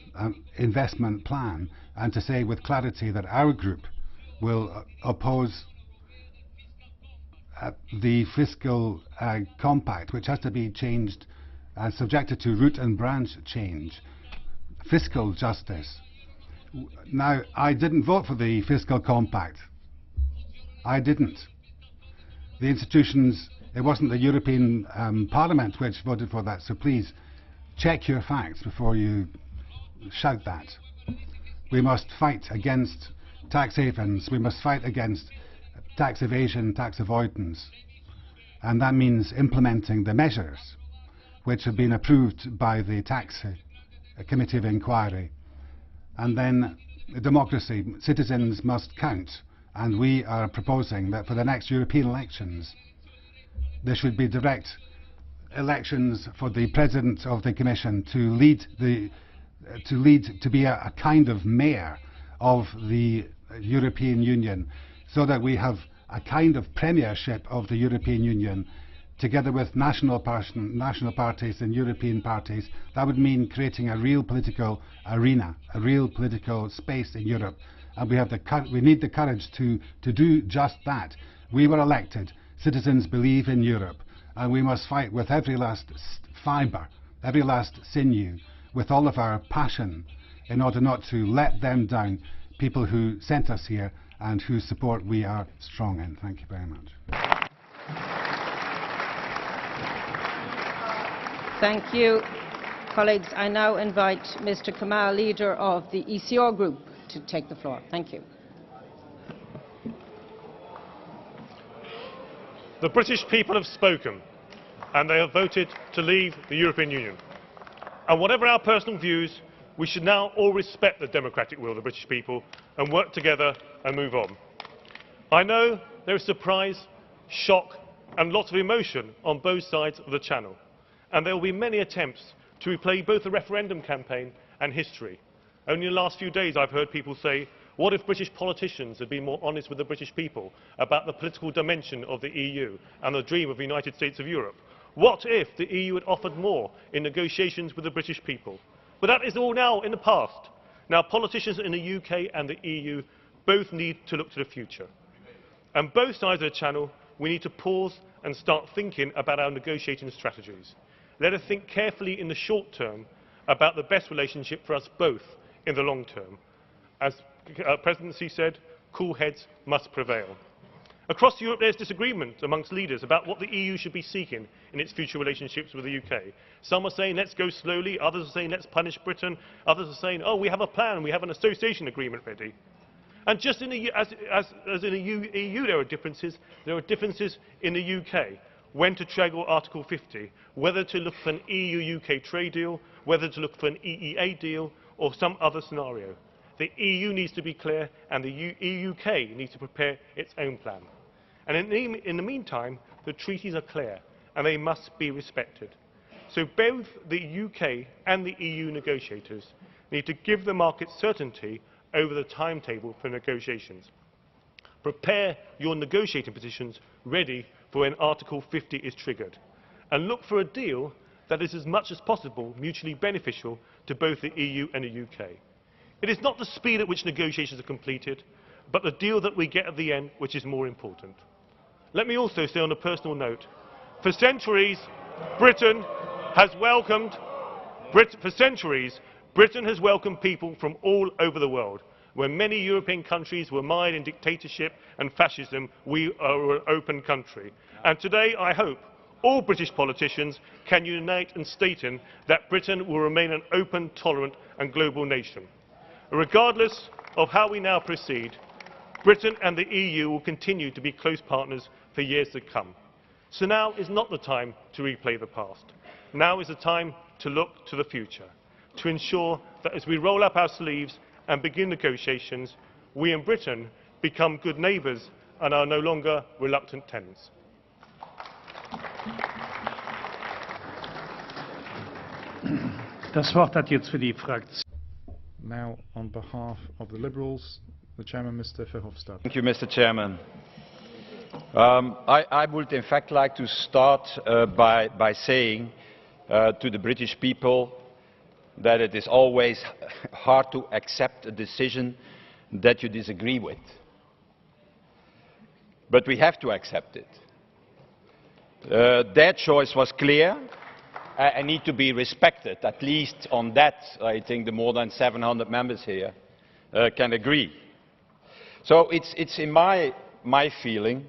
investment plan, and to say with clarity that our group will oppose the fiscal compact, which has to be changed and subjected to root and branch change. Fiscal justice. Now, I didn't vote for the fiscal compact. I didn't. The institutions, it wasn't the European Parliament which voted for that, so please check your facts before you shout that. We must fight against tax havens. We must fight against tax evasion, tax avoidance. And that means implementing the measures which have been approved by the Tax Committee of Inquiry. And then democracy. Citizens must count, And we are proposing that for the next European elections, there should be direct elections for the President of the Commission to be a kind of mayor of the European Union, so that we have a kind of premiership of the European Union, together with national parties and European parties. That would mean creating a real political arena, a real political space in Europe. And we need the courage to do just that. We were elected. Citizens believe in Europe. And we must fight with every last fibre, every last sinew, with all of our passion, in order not to let them down, people who sent us here and whose support we are strong in. Thank you very much. Thank you. Colleagues, I now invite Mr. Kamall, leader of the ECR group, to take the floor. Thank you. The British people have spoken, and they have voted to leave the European Union. And whatever our personal views, we should now all respect the democratic will of the British people and work together and move on. I know there is surprise, shock and lots of emotion on both sides of the Channel, and there will be many attempts to replay both the referendum campaign and history. Only in the last few days I've heard people say, what if British politicians had been more honest with the British people about the political dimension of the EU and the dream of the United States of Europe? What if the EU had offered more in negotiations with the British people? But that is all now in the past. Now politicians in the UK and the EU both need to look to the future. And both sides of the Channel, we need to pause and start thinking about our negotiating strategies. Let us think carefully in the short term about the best relationship for us both in the long term. As Presidency said, cool heads must prevail. Across Europe there is disagreement amongst leaders about what the EU should be seeking in its future relationships with the UK. Some are saying let's go slowly, others are saying let's punish Britain, others are saying oh we have a plan, we have an association agreement ready. And just in the, as in the EU there are differences in the UK. When to trigger Article 50, whether to look for an EU-UK trade deal, whether to look for an EEA deal or some other scenario. The EU needs to be clear and the UK needs to prepare its own plan. And in the meantime, the treaties are clear and they must be respected. So both the UK and the EU negotiators need to give the market certainty over the timetable for negotiations. Prepare your negotiating positions ready for when Article 50 is triggered. And look for a deal that is as much as possible mutually beneficial to both the EU and the UK. It is not the speed at which negotiations are completed, but the deal that we get at the end which is more important. Let me also say on a personal note, for centuries Britain has welcomed people from all over the world. When many European countries were mired in dictatorship and fascism, we are an open country. And today I hope all British politicians can unite in stating that Britain will remain an open, tolerant and global nation. Regardless of how we now proceed, Britain and the EU will continue to be close partners for years to come. So now is not the time to replay the past. Now is the time to look to the future, to ensure that as we roll up our sleeves and begin negotiations, we in Britain become good neighbours and are no longer reluctant tenants. Das Wort hat jetzt für die Fraktion. Now, on behalf of the Liberals, the Chairman, Mr. Verhofstadt. Thank you, Mr. Chairman. I would in fact like to start by saying to the British people that it is always hard to accept a decision that you disagree with. But we have to accept it. Their choice was clear and need to be respected. At least on that, I think the more than 700 members here can agree. So it's in my feeling,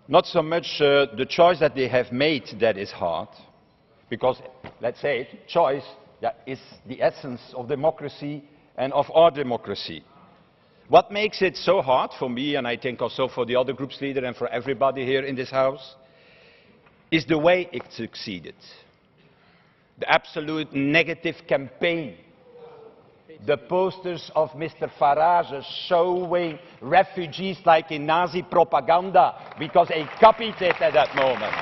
not so much the choice that they have made that is hard, because, let's say it, choice is the essence of democracy and of our democracy. What makes it so hard for me, and I think also for the other group's leader and for everybody here in this House, is the way it succeeded. The absolute negative campaign the posters of Mr. Farage showing refugees like in Nazi propaganda, because he copied it at that moment.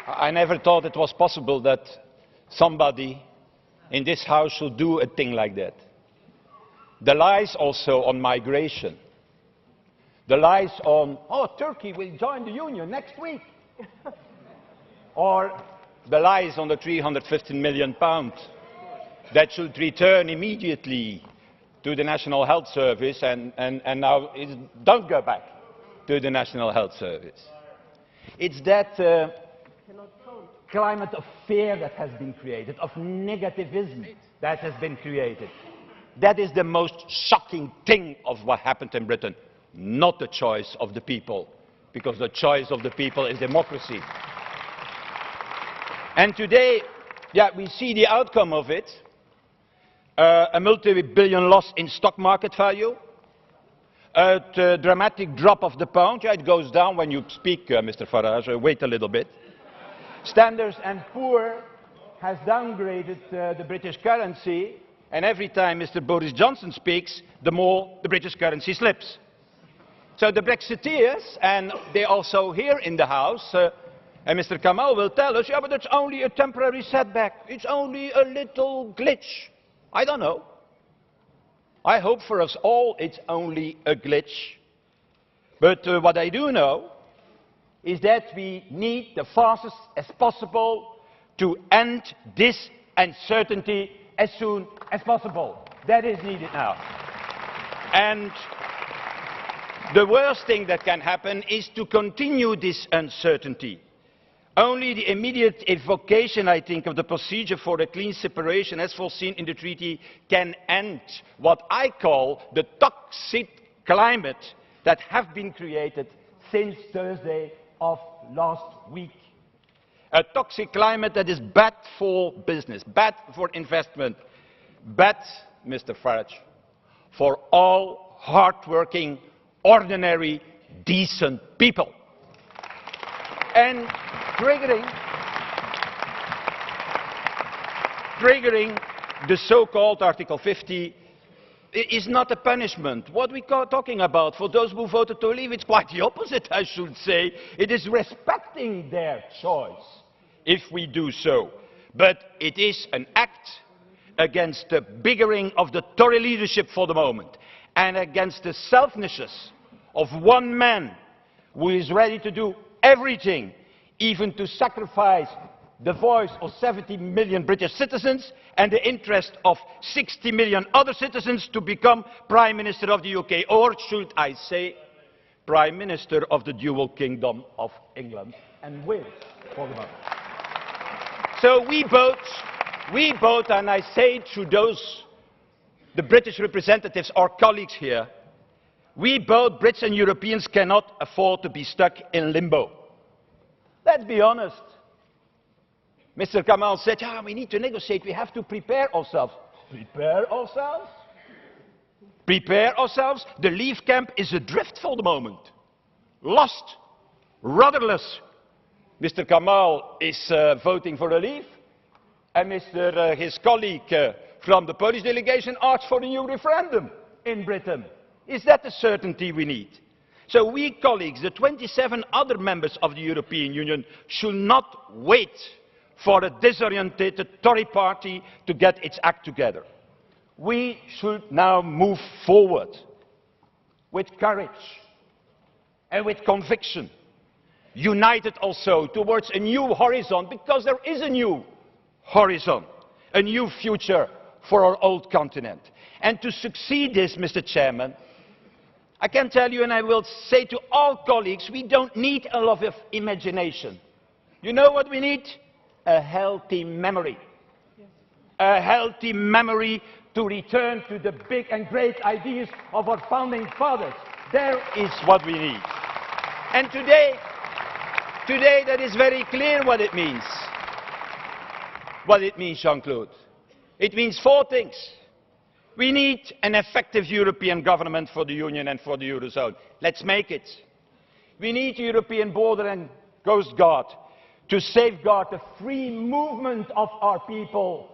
I never thought it was possible that somebody in this House should do a thing like that. The lies also on migration. The lies on, oh, Turkey will join the Union next week. Or the lies on the £315 million that should return immediately to the National Health Service and now don't go back to the National Health Service. It's that climate of fear that has been created, of negativism that has been created. That is the most shocking thing of what happened in Britain, not the choice of the people, because the choice of the people is democracy. And today, yeah, we see the outcome of it, a multi-billion loss in stock market value, a dramatic drop of the pound. Yeah, it goes down when you speak, Mr. Farage, wait a little bit. Standard & Poor's has downgraded the British currency, and every time Mr. Boris Johnson speaks, the more the British currency slips. So the Brexiteers, and they also here in the House, and Mr. Kamall will tell us, yeah, but it's only a temporary setback. It's only a little glitch. I don't know. I hope for us all it's only a glitch. But what I do know is that we need the fastest as possible to end this uncertainty as soon as possible. That is needed now. And the worst thing that can happen is to continue this uncertainty. Only the immediate evocation, I think, of the procedure for a clean separation as foreseen in the treaty can end what I call the toxic climate that has been created since Thursday of last week. A toxic climate that is bad for business, bad for investment, bad, Mr. Farage, for all hard-working, ordinary, decent people. And triggering the so-called Article 50 is not a punishment. What we are talking about for those who voted to leave, it's quite the opposite, I should say. It is respecting their choice if we do so. But it is an act against the bickering of the Tory leadership for the moment, and against the selfishness of one man who is ready to do everything, even to sacrifice the voice of 70 million British citizens and the interest of 60 million other citizens to become Prime Minister of the UK, or should I say, Prime Minister of the dual kingdom of England and Wales for the moment. So we both, and I say to those, the British representatives, our colleagues here, we both, Brits and Europeans, cannot afford to be stuck in limbo. Let's be honest. Mr. Kamall said, yeah, we need to negotiate, we have to prepare ourselves. Prepare ourselves? Prepare ourselves? The Leave camp is adrift for the moment. Lost. Rudderless. Mr. Kamall is voting for a Leave, and his colleague from the Polish delegation asked for a new referendum in Britain. Is that the certainty we need? So we, colleagues, the 27 other members of the European Union, should not wait for a disorientated Tory party to get its act together. We should now move forward with courage and with conviction, united also towards a new horizon, because there is a new horizon, a new future for our old continent. And to succeed this, Mr. Chairman, I can tell you, and I will say to all colleagues, we don't need a lot of imagination. You know what we need? A healthy memory. A healthy memory to return to the big and great ideas of our founding fathers. There is what we need. And today that is very clear what it means. What it means, Jean-Claude. It means four things. We need an effective European government for the Union and for the Eurozone. Let's make it. We need a European border and coast guard to safeguard the free movement of our people.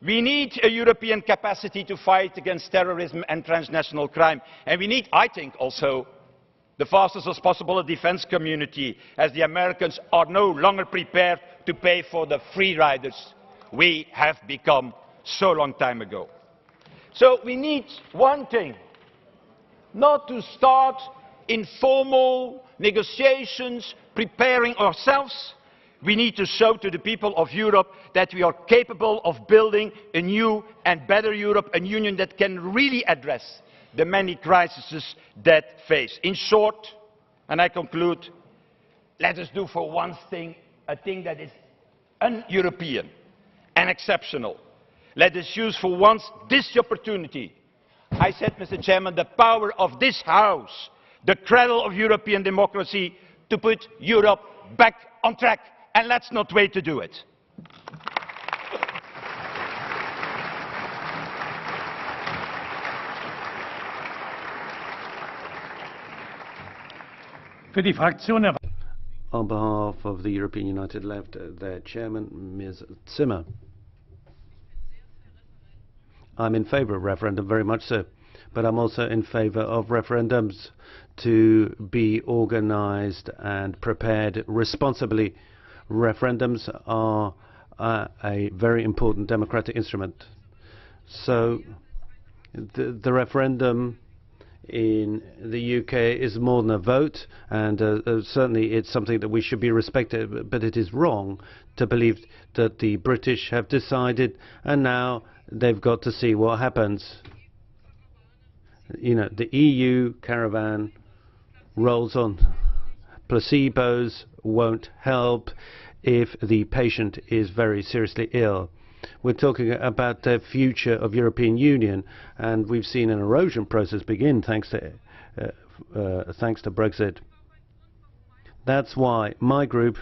We need a European capacity to fight against terrorism and transnational crime. And we need, I think, also the fastest as possible a defense community, as the Americans are no longer prepared to pay for the free riders we have become so long time ago. So we need one thing, not to start informal negotiations, preparing ourselves. We need to show to the people of Europe that we are capable of building a new and better Europe, a union that can really address the many crises that face. In short, and I conclude, let us do for one thing, a thing that is un-European and exceptional. Let us use for once this opportunity. I said, Mr. Chairman, the power of this House, the cradle of European democracy, to put Europe back on track. And let's not wait to do it. Für die Fraktion der On behalf of the European United Left, their chairman, Ms. Zimmer. I'm in favour of referendum, very much so, but I'm also in favour of referendums to be organised and prepared responsibly. Referendums are a very important democratic instrument. So the referendum in the UK is more than a vote, and certainly it's something that we should be respected, but it is wrong to believe that the British have decided and now they've got to see what happens. You know, the EU caravan rolls on. Placebos won't help if the patient is very seriously ill. We're talking about the future of European Union, and we've seen an erosion process begin thanks to Brexit. That's why my group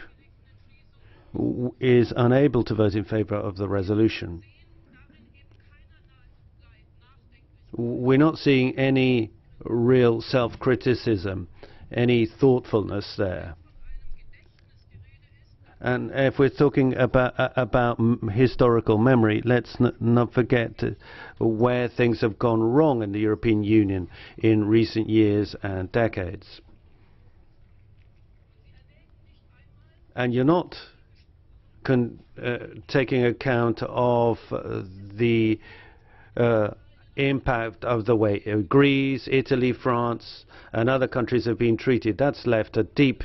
is unable to vote in favour of the resolution. We're not seeing any real self-criticism, any thoughtfulness there. And if we're talking about historical memory, let's not forget where things have gone wrong in the European Union in recent years and decades. And you're not taking account of the impact of the way Greece, Italy, France and other countries have been treated. That's left a deep,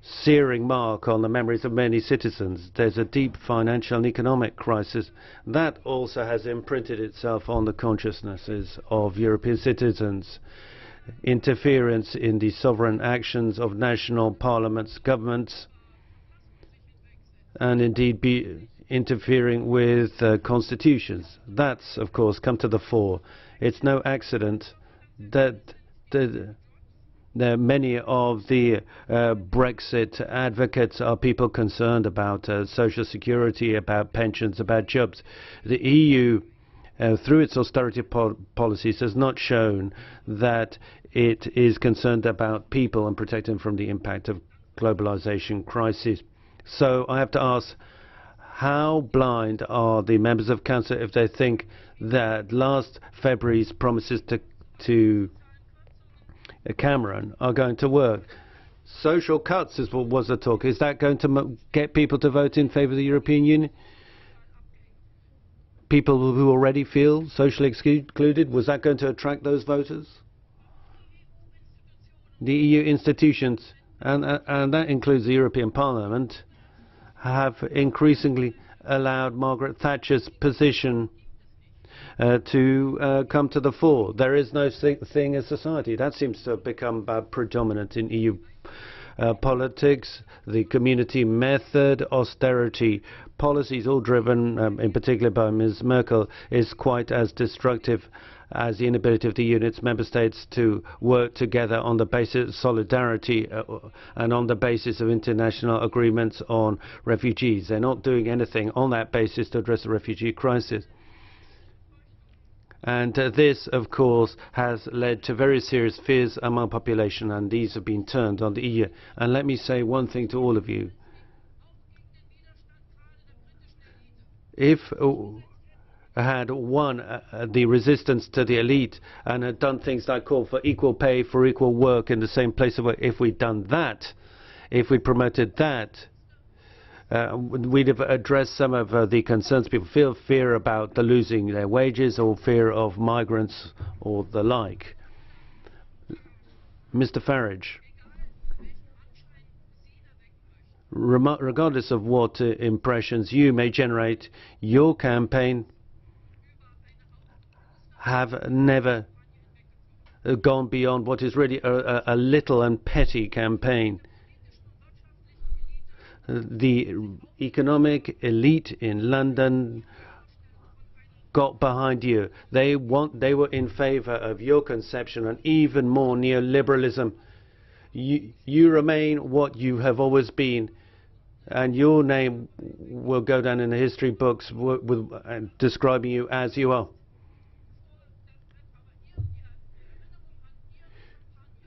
searing mark on the memories of many citizens. There's a deep financial and economic crisis that also has imprinted itself on the consciousnesses of European citizens. Interference in the sovereign actions of national parliaments, governments, and indeed interfering with constitutions. That's, of course, come to the fore. It's no accident that many of the Brexit advocates are people concerned about social security, about pensions, about jobs. The EU, through its austerity policies, has not shown that it is concerned about people and protecting them from the impact of globalization crisis. So I have to ask, how blind are the members of Council if they think that last February's promises to Cameron are going to work? Social cuts is what was the talk. Is that going to get people to vote in favour of the European Union? People who already feel socially excluded, was that going to attract those voters? The EU institutions, and that includes the European Parliament, have increasingly allowed Margaret Thatcher's position to come to the fore. There is no thing as society. That seems to have become predominant in EU politics. The community method, austerity policies, all driven in particular by Ms. Merkel, is quite as destructive as the inability of the unit's member states to work together on the basis of solidarity and on the basis of international agreements on refugees. They're not doing anything on that basis to address the refugee crisis. And this, of course, has led to very serious fears among population, and these have been turned on the EU. And let me say one thing to all of you. If had won the resistance to the elite and had done things like call for equal pay for equal work in the same place of work, if we'd done that, if we promoted that, we'd have addressed some of the concerns people feel, fear about the losing their wages or fear of migrants or the like. Mr. Farage, regardless of what impressions you may generate, your campaign have never gone beyond what is really a little and petty campaign. The economic elite in London got behind you. They were in favor of your conception and even more neoliberalism. You remain what you have always been, and your name will go down in the history books describing you as you are.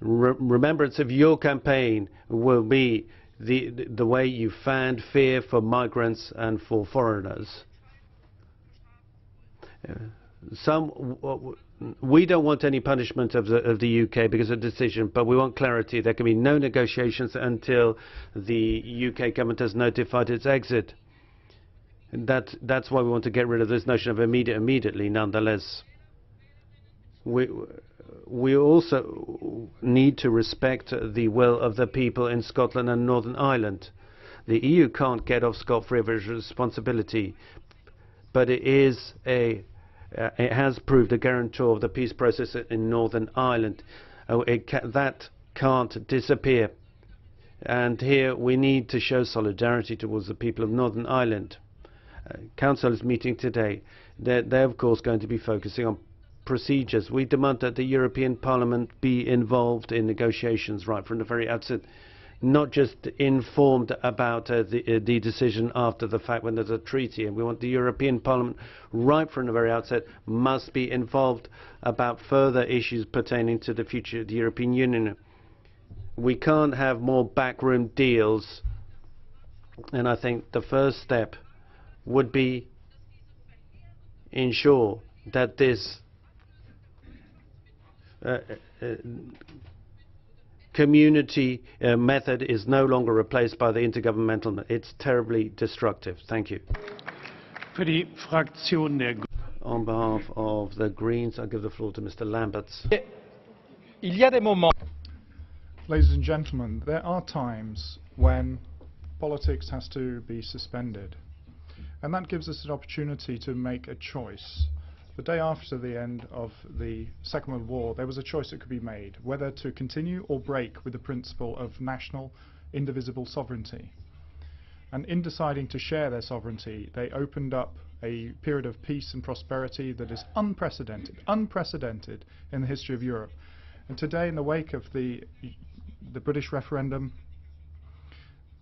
Remembrance of your campaign will be the way you fanned fear for migrants and for foreigners. We don't want any punishment of the UK because of the decision, but we want clarity. There can be no negotiations until the UK government has notified its exit. That's why we want to get rid of this notion of immediately, nonetheless. We also need to respect the will of the people in Scotland and Northern Ireland. The EU can't get off scot-free of its responsibility, but it has proved a guarantor of the peace process in Northern Ireland. That can't disappear. And here we need to show solidarity towards the people of Northern Ireland. Council is meeting today. They're of course going to be focusing on procedures. We demand that the European Parliament be involved in negotiations right from the very outset, not just informed about the decision after the fact when there's a treaty. And we want the European Parliament right from the very outset must be involved about further issues pertaining to the future of the European Union. We can't have more backroom deals, and I think the first step would be ensure that this community method is no longer replaced by the intergovernmental. It's terribly destructive. Thank you. Für die Fraktion der On behalf of the Greens, I give the floor to Mr. Lamberts. Il y a des moments. Ladies and gentlemen, there are times when politics has to be suspended, and that gives us an opportunity to make a choice. The day after the end of the Second World War, there was a choice that could be made, whether to continue or break with the principle of national indivisible sovereignty. And in deciding to share their sovereignty, they opened up a period of peace and prosperity that is unprecedented in the history of Europe. And today, in the wake of the British referendum,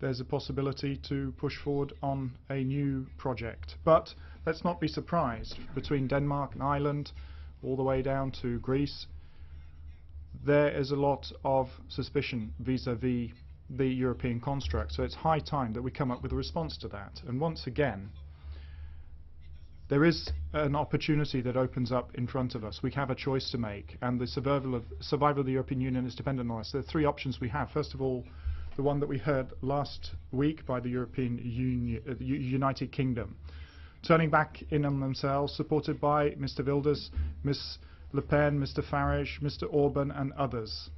there's a possibility to push forward on a new project. But let's not be surprised. Between Denmark and Ireland, all the way down to Greece, there is a lot of suspicion vis-à-vis the European construct. So it's high time that we come up with a response to that. And once again, there is an opportunity that opens up in front of us. We have a choice to make, and the survival of the European Union is dependent on us. There are three options we have. First of all, the one that we heard last week by the European Union, United Kingdom, turning back in on themselves, supported by Mr. Wilders, Ms. Le Pen, Mr. Farage, Mr. Orban and others.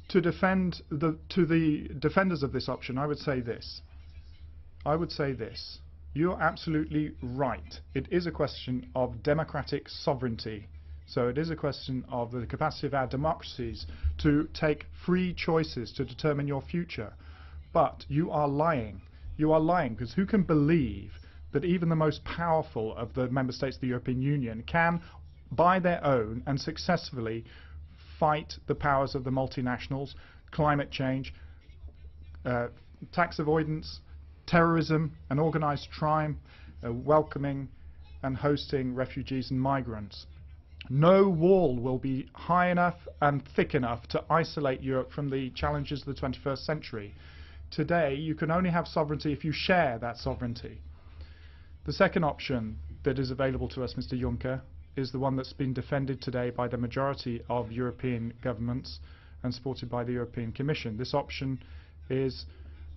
To the defenders of this option, I would say this. You're absolutely right. It is a question of democratic sovereignty. So it is a question of the capacity of our democracies to take free choices to determine your future. But you are lying. You are lying, because who can believe that even the most powerful of the member states of the European Union can, by their own and successfully, fight the powers of the multinationals, climate change, tax avoidance, terrorism and organised crime, welcoming and hosting refugees and migrants. No wall will be high enough and thick enough to isolate Europe from the challenges of the 21st century. Today, you can only have sovereignty if you share that sovereignty. The second option that is available to us, Mr. Juncker, is the one that's been defended today by the majority of European governments and supported by the European Commission. This option is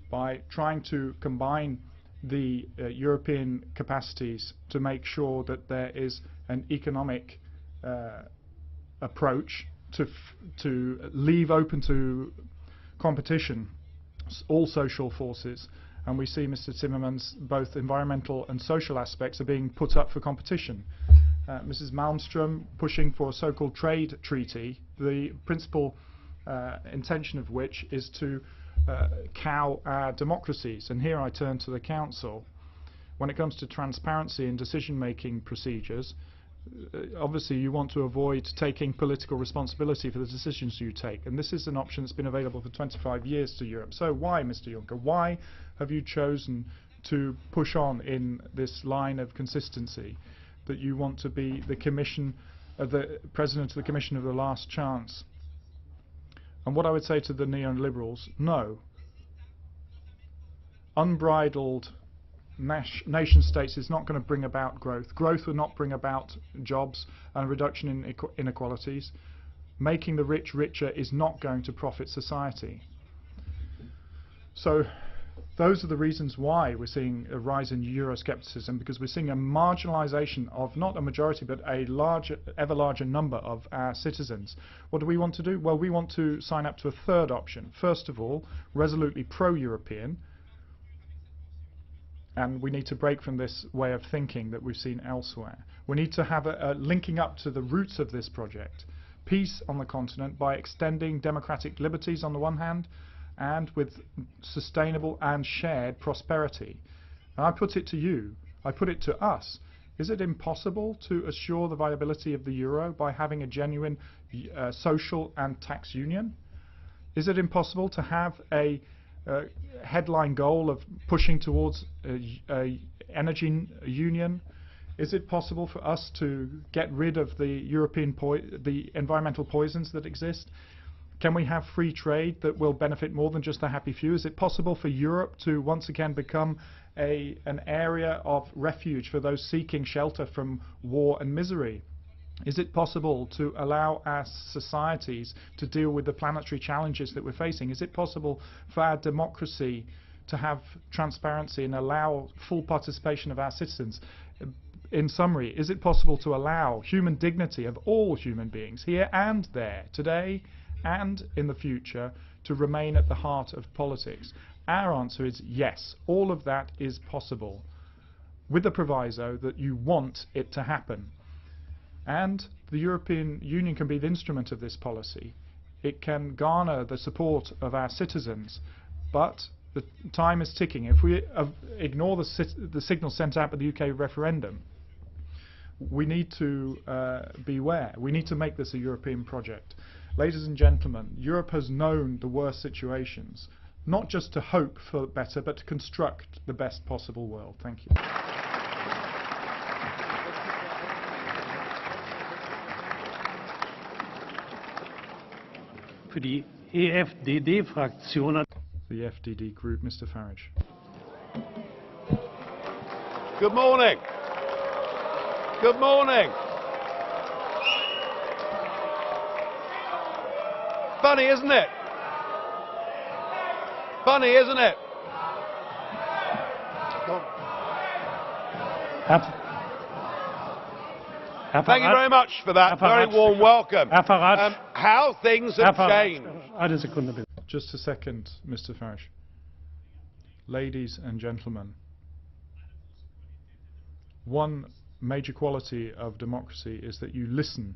by trying to combine the European capacities to make sure that there is an economic approach to leave open to competition all social forces, and we see, Mr. Timmermans, both environmental and social aspects are being put up for competition. Mrs. Malmström pushing for a so-called trade treaty, the principal intention of which is to cow our democracies. And here I turn to the Council. When it comes to transparency in decision-making procedures, obviously you want to avoid taking political responsibility for the decisions you take, and this is an option that's been available for 25 years to Europe. So why, Mr. Juncker, why have you chosen to push on in this line of consistency, that you want to be the President of the Commission of the last chance? And what I would say to the neoliberals, no. Unbridled nation states is not going to bring about growth. Growth will not bring about jobs and a reduction in inequalities. Making the rich richer is not going to profit society. So those are the reasons why we're seeing a rise in Euroscepticism, because we're seeing a marginalisation of not a majority but a ever larger number of our citizens. What do we want to do? Well, we want to sign up to a third option. First of all, resolutely pro-European. And we need to break from this way of thinking that we've seen elsewhere. We need to have a linking up to the roots of this project. Peace on the continent by extending democratic liberties on the one hand, and with sustainable and shared prosperity. And I put it to you, I put it to us, is it impossible to assure the viability of the euro by having a genuine social and tax union? Is it impossible to have a headline goal of pushing towards a energy union? Is it possible for us to get rid of the environmental poisons that exist? Can we have free trade that will benefit more than just the happy few? Is it possible for Europe to once again become an area of refuge for those seeking shelter from war and misery? Is it possible to allow our societies to deal with the planetary challenges that we're facing? Is it possible for our democracy to have transparency and allow full participation of our citizens? In summary, is it possible to allow human dignity of all human beings here and there, today and in the future, to remain at the heart of politics? Our answer is yes, all of that is possible, with the proviso that you want it to happen. And the European Union can be the instrument of this policy. It can garner the support of our citizens, but the time is ticking. If we ignore the signal sent out by the UK referendum, we need to beware. We need to make this a European project. Ladies and gentlemen, Europe has known the worst situations, not just to hope for better, but to construct the best possible world. Thank you. Für die EFDD-Fraktion. The FDD group, Mr. Farage. Good morning. Good morning. Funny, isn't it? Funny, isn't it? Thank you very much for that very warm welcome. How things have changed. Just a second, Mr. Farage. Ladies and gentlemen, one major quality of democracy is that you listen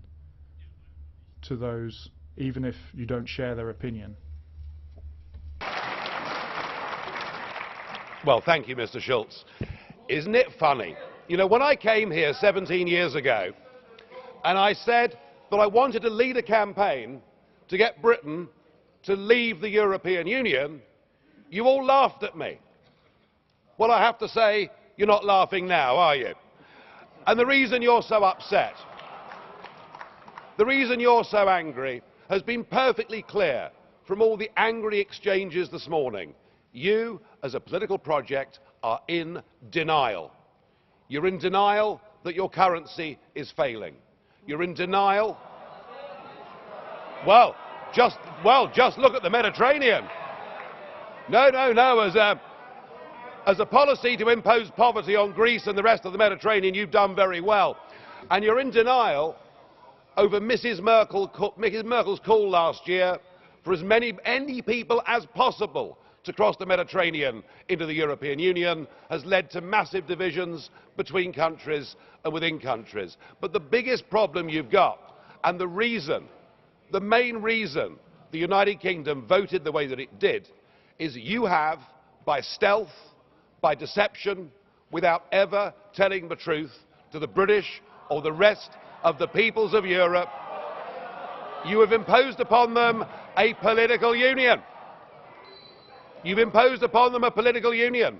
to those even if you don't share their opinion. Well, thank you, Mr. Schulz. Isn't it funny? You know, when I came here 17 years ago, and I said that I wanted to lead a campaign to get Britain to leave the European Union, you all laughed at me. Well, I have to say, you're not laughing now, are you? And the reason you're so upset, the reason you're so angry, has been perfectly clear from all the angry exchanges this morning. You, as a political project, are in denial. You're in denial that your currency is failing. You're in denial. Well, just look at the Mediterranean. No. As a policy to impose poverty on Greece and the rest of the Mediterranean, you've done very well. And you're in denial over Mrs. Merkel's call last year for as many people as possible to cross the Mediterranean into the European Union has led to massive divisions between countries and within countries. But the biggest problem you've got, and the main reason the United Kingdom voted the way that it did, is you have, by stealth, by deception, without ever telling the truth to the British or the rest of the peoples of Europe, you have imposed upon them a political union. You've imposed upon them a political union.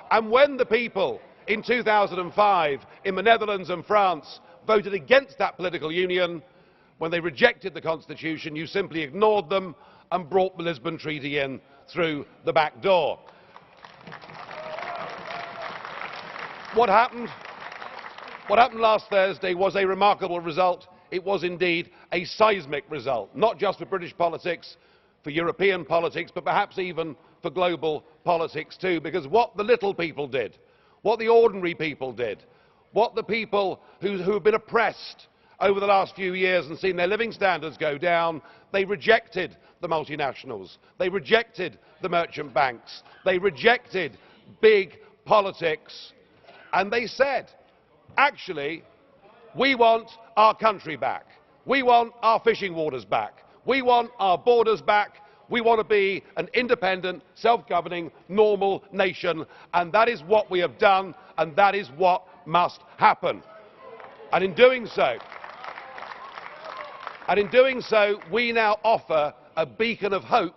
And when the people in 2005 in the Netherlands and France voted against that political union, when they rejected the Constitution, you simply ignored them and brought the Lisbon Treaty in through the back door. What happened last Thursday was a remarkable result. It was indeed a seismic result, not just for British politics, for European politics, but perhaps even for global politics too, because what the little people did, what the ordinary people did, what the people who have been oppressed over the last few years and seen their living standards go down, they rejected the multinationals, they rejected the merchant banks, they rejected big politics, and they said, actually, we want our country back, we want our fishing waters back, we want our borders back, we want to be an independent, self-governing, normal nation, and that is what we have done, and that is what must happen. And in doing so, we now offer a beacon of hope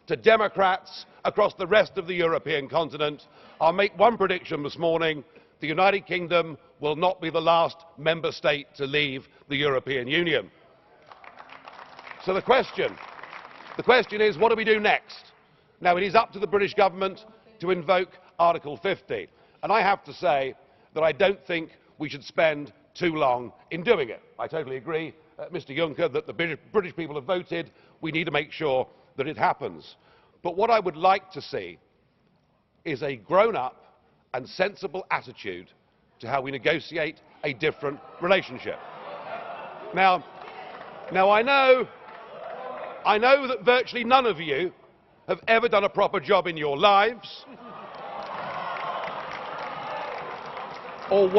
to Democrats across the rest of the European continent. I'll make one prediction this morning. The United Kingdom will not be the last member state to leave the European Union. So the question is, what do we do next? Now, it is up to the British government to invoke Article 50. And I have to say that I don't think we should spend too long in doing it. I totally agree, Mr. Juncker, that the British people have voted. We need to make sure that it happens. But what I would like to see is a grown-up and sensible attitude to how we negotiate a different relationship. Now I know that virtually none of you have ever done a proper job in your lives, or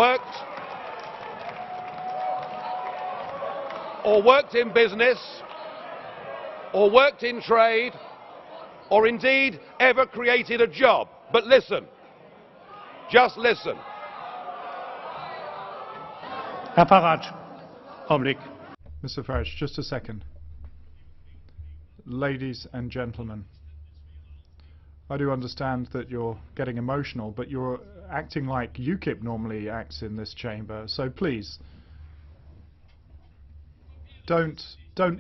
worked in business, or worked in trade, or indeed ever created a job. But listen, just listen. Herr Farage, Augenblick. Mr. Farage, just a second. Ladies and gentlemen, I do understand that you're getting emotional, but you're acting like UKIP normally acts in this chamber, so please, don't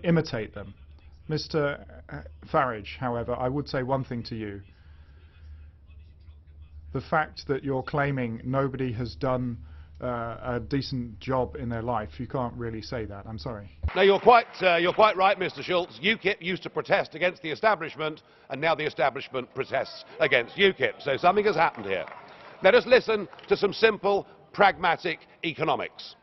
imitate them. Mr. Farage, however, I would say one thing to you. The fact that you're claiming nobody has done a decent job in their life, you can't really say that. I'm sorry. No, you're quite right, Mr. Schulz. UKIP used to protest against the establishment, and now the establishment protests against UKIP. So something has happened here. Let us listen to some simple, pragmatic economics.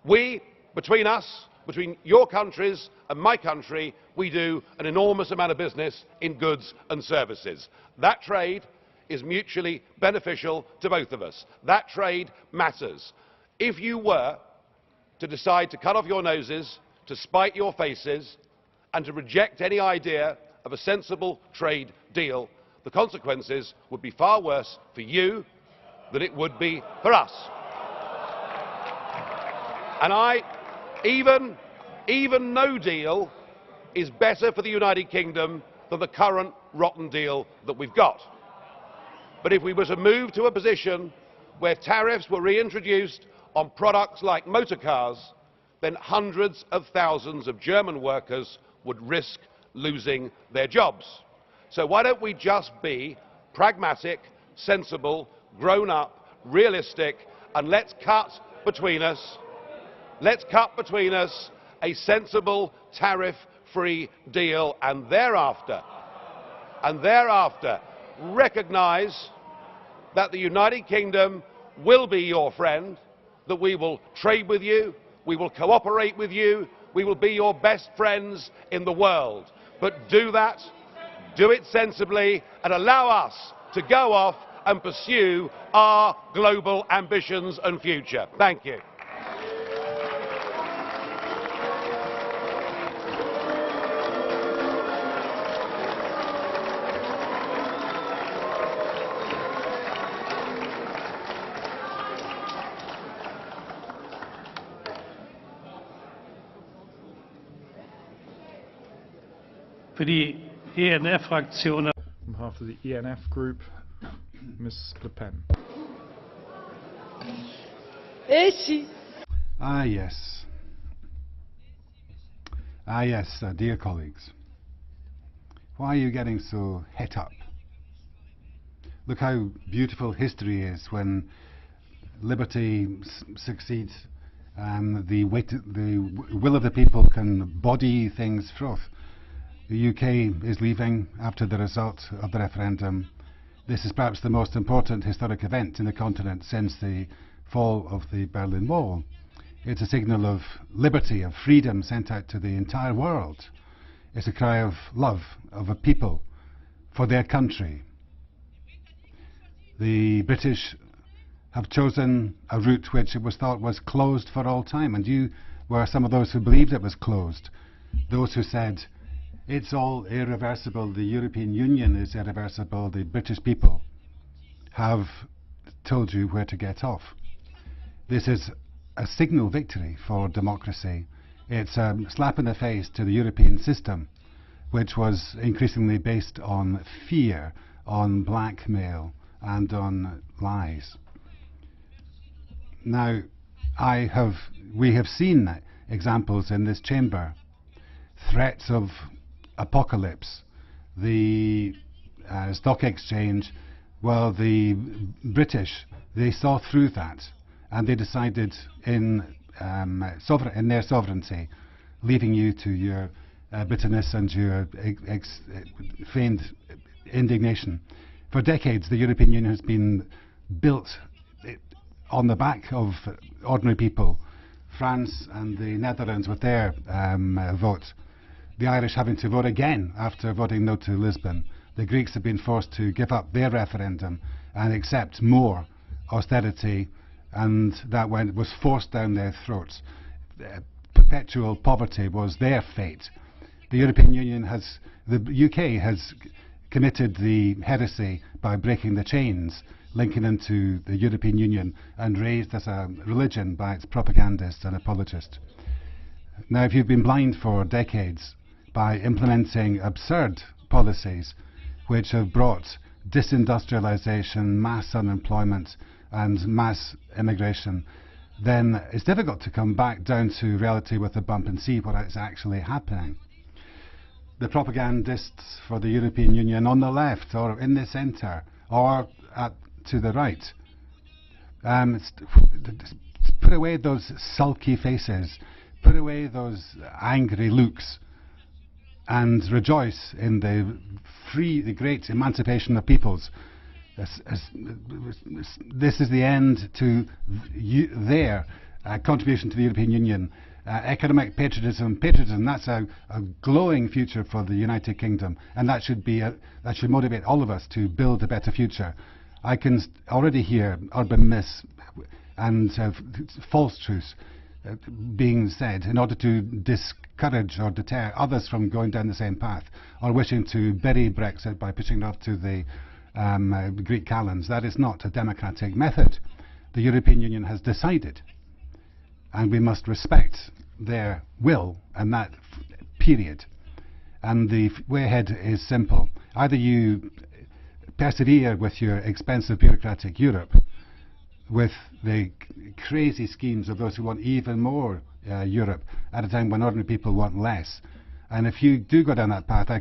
We, between us, between your countries and my country, we do an enormous amount of business in goods and services. That trade is mutually beneficial to both of us. That trade matters. If you were to decide to cut off your noses, to spite your faces, and to reject any idea of a sensible trade deal, the consequences would be far worse for you than it would be for us. And even no deal is better for the United Kingdom than the current rotten deal that we've got. But if we were to move to a position where tariffs were reintroduced on products like motor cars, then hundreds of thousands of German workers would risk losing their jobs. So why don't we just be pragmatic, sensible, grown-up, realistic, and let's cut between us a sensible tariff-free deal, and thereafter recognise that the United Kingdom will be your friend, that we will trade with you, we will cooperate with you, we will be your best friends in the world. But do that, do it sensibly, and allow us to go off and pursue our global ambitions and future. Thank you. Für die ENF-Fraktion. On behalf of the ENF group, Ms. Le Pen. Yes. Yes, dear colleagues. Why are you getting so het up? Look how beautiful history is when liberty succeeds. The will of the people can body things forth. The UK is leaving after the result of the referendum. This is perhaps the most important historic event in the continent since the fall of the Berlin Wall. It's a signal of liberty, of freedom sent out to the entire world. It's a cry of love of a people for their country. The British have chosen a route which it was thought was closed for all time, and you were some of those who believed it was closed. Those who said, it's all irreversible, the European Union is irreversible, the British people have told you where to get off. This is a signal victory for democracy. It's a slap in the face to the European system, which was increasingly based on fear, on blackmail, and on lies. Now, we have seen examples in this chamber, threats of apocalypse, the stock exchange. Well, the British, they saw through that, and they decided in their sovereignty, leaving you to your bitterness and your feigned indignation. For decades, the European Union has been built on the back of ordinary people. France and the Netherlands with their vote. The Irish having to vote again after voting no to Lisbon. The Greeks have been forced to give up their referendum and accept more austerity, and that was forced down their throats. Perpetual poverty was their fate. The European Union the UK has committed the heresy by breaking the chains, linking them to the European Union, and raised as a religion by its propagandists and apologists. Now, if you've been blind for decades by implementing absurd policies which have brought disindustrialization, mass unemployment and mass immigration, then it's difficult to come back down to reality with a bump and see what is actually happening. The propagandists for the European Union on the left or in the centre or to the right, put away those sulky faces, put away those angry looks, and rejoice in the great emancipation of peoples. This is the end to their contribution to the European Union. Economic patriotism, that's a glowing future for the United Kingdom, and that should motivate all of us to build a better future. I can already hear urban myths and false truths being said in order to discourage or deter others from going down the same path, or wishing to bury Brexit by pushing it off to the Greek calends. That is not a democratic method. The European Union has decided, and we must respect their will and that period. And the way ahead is simple. Either you persevere with your expensive bureaucratic Europe, with the crazy schemes of those who want even more Europe at a time when ordinary people want less. And if you do go down that path, I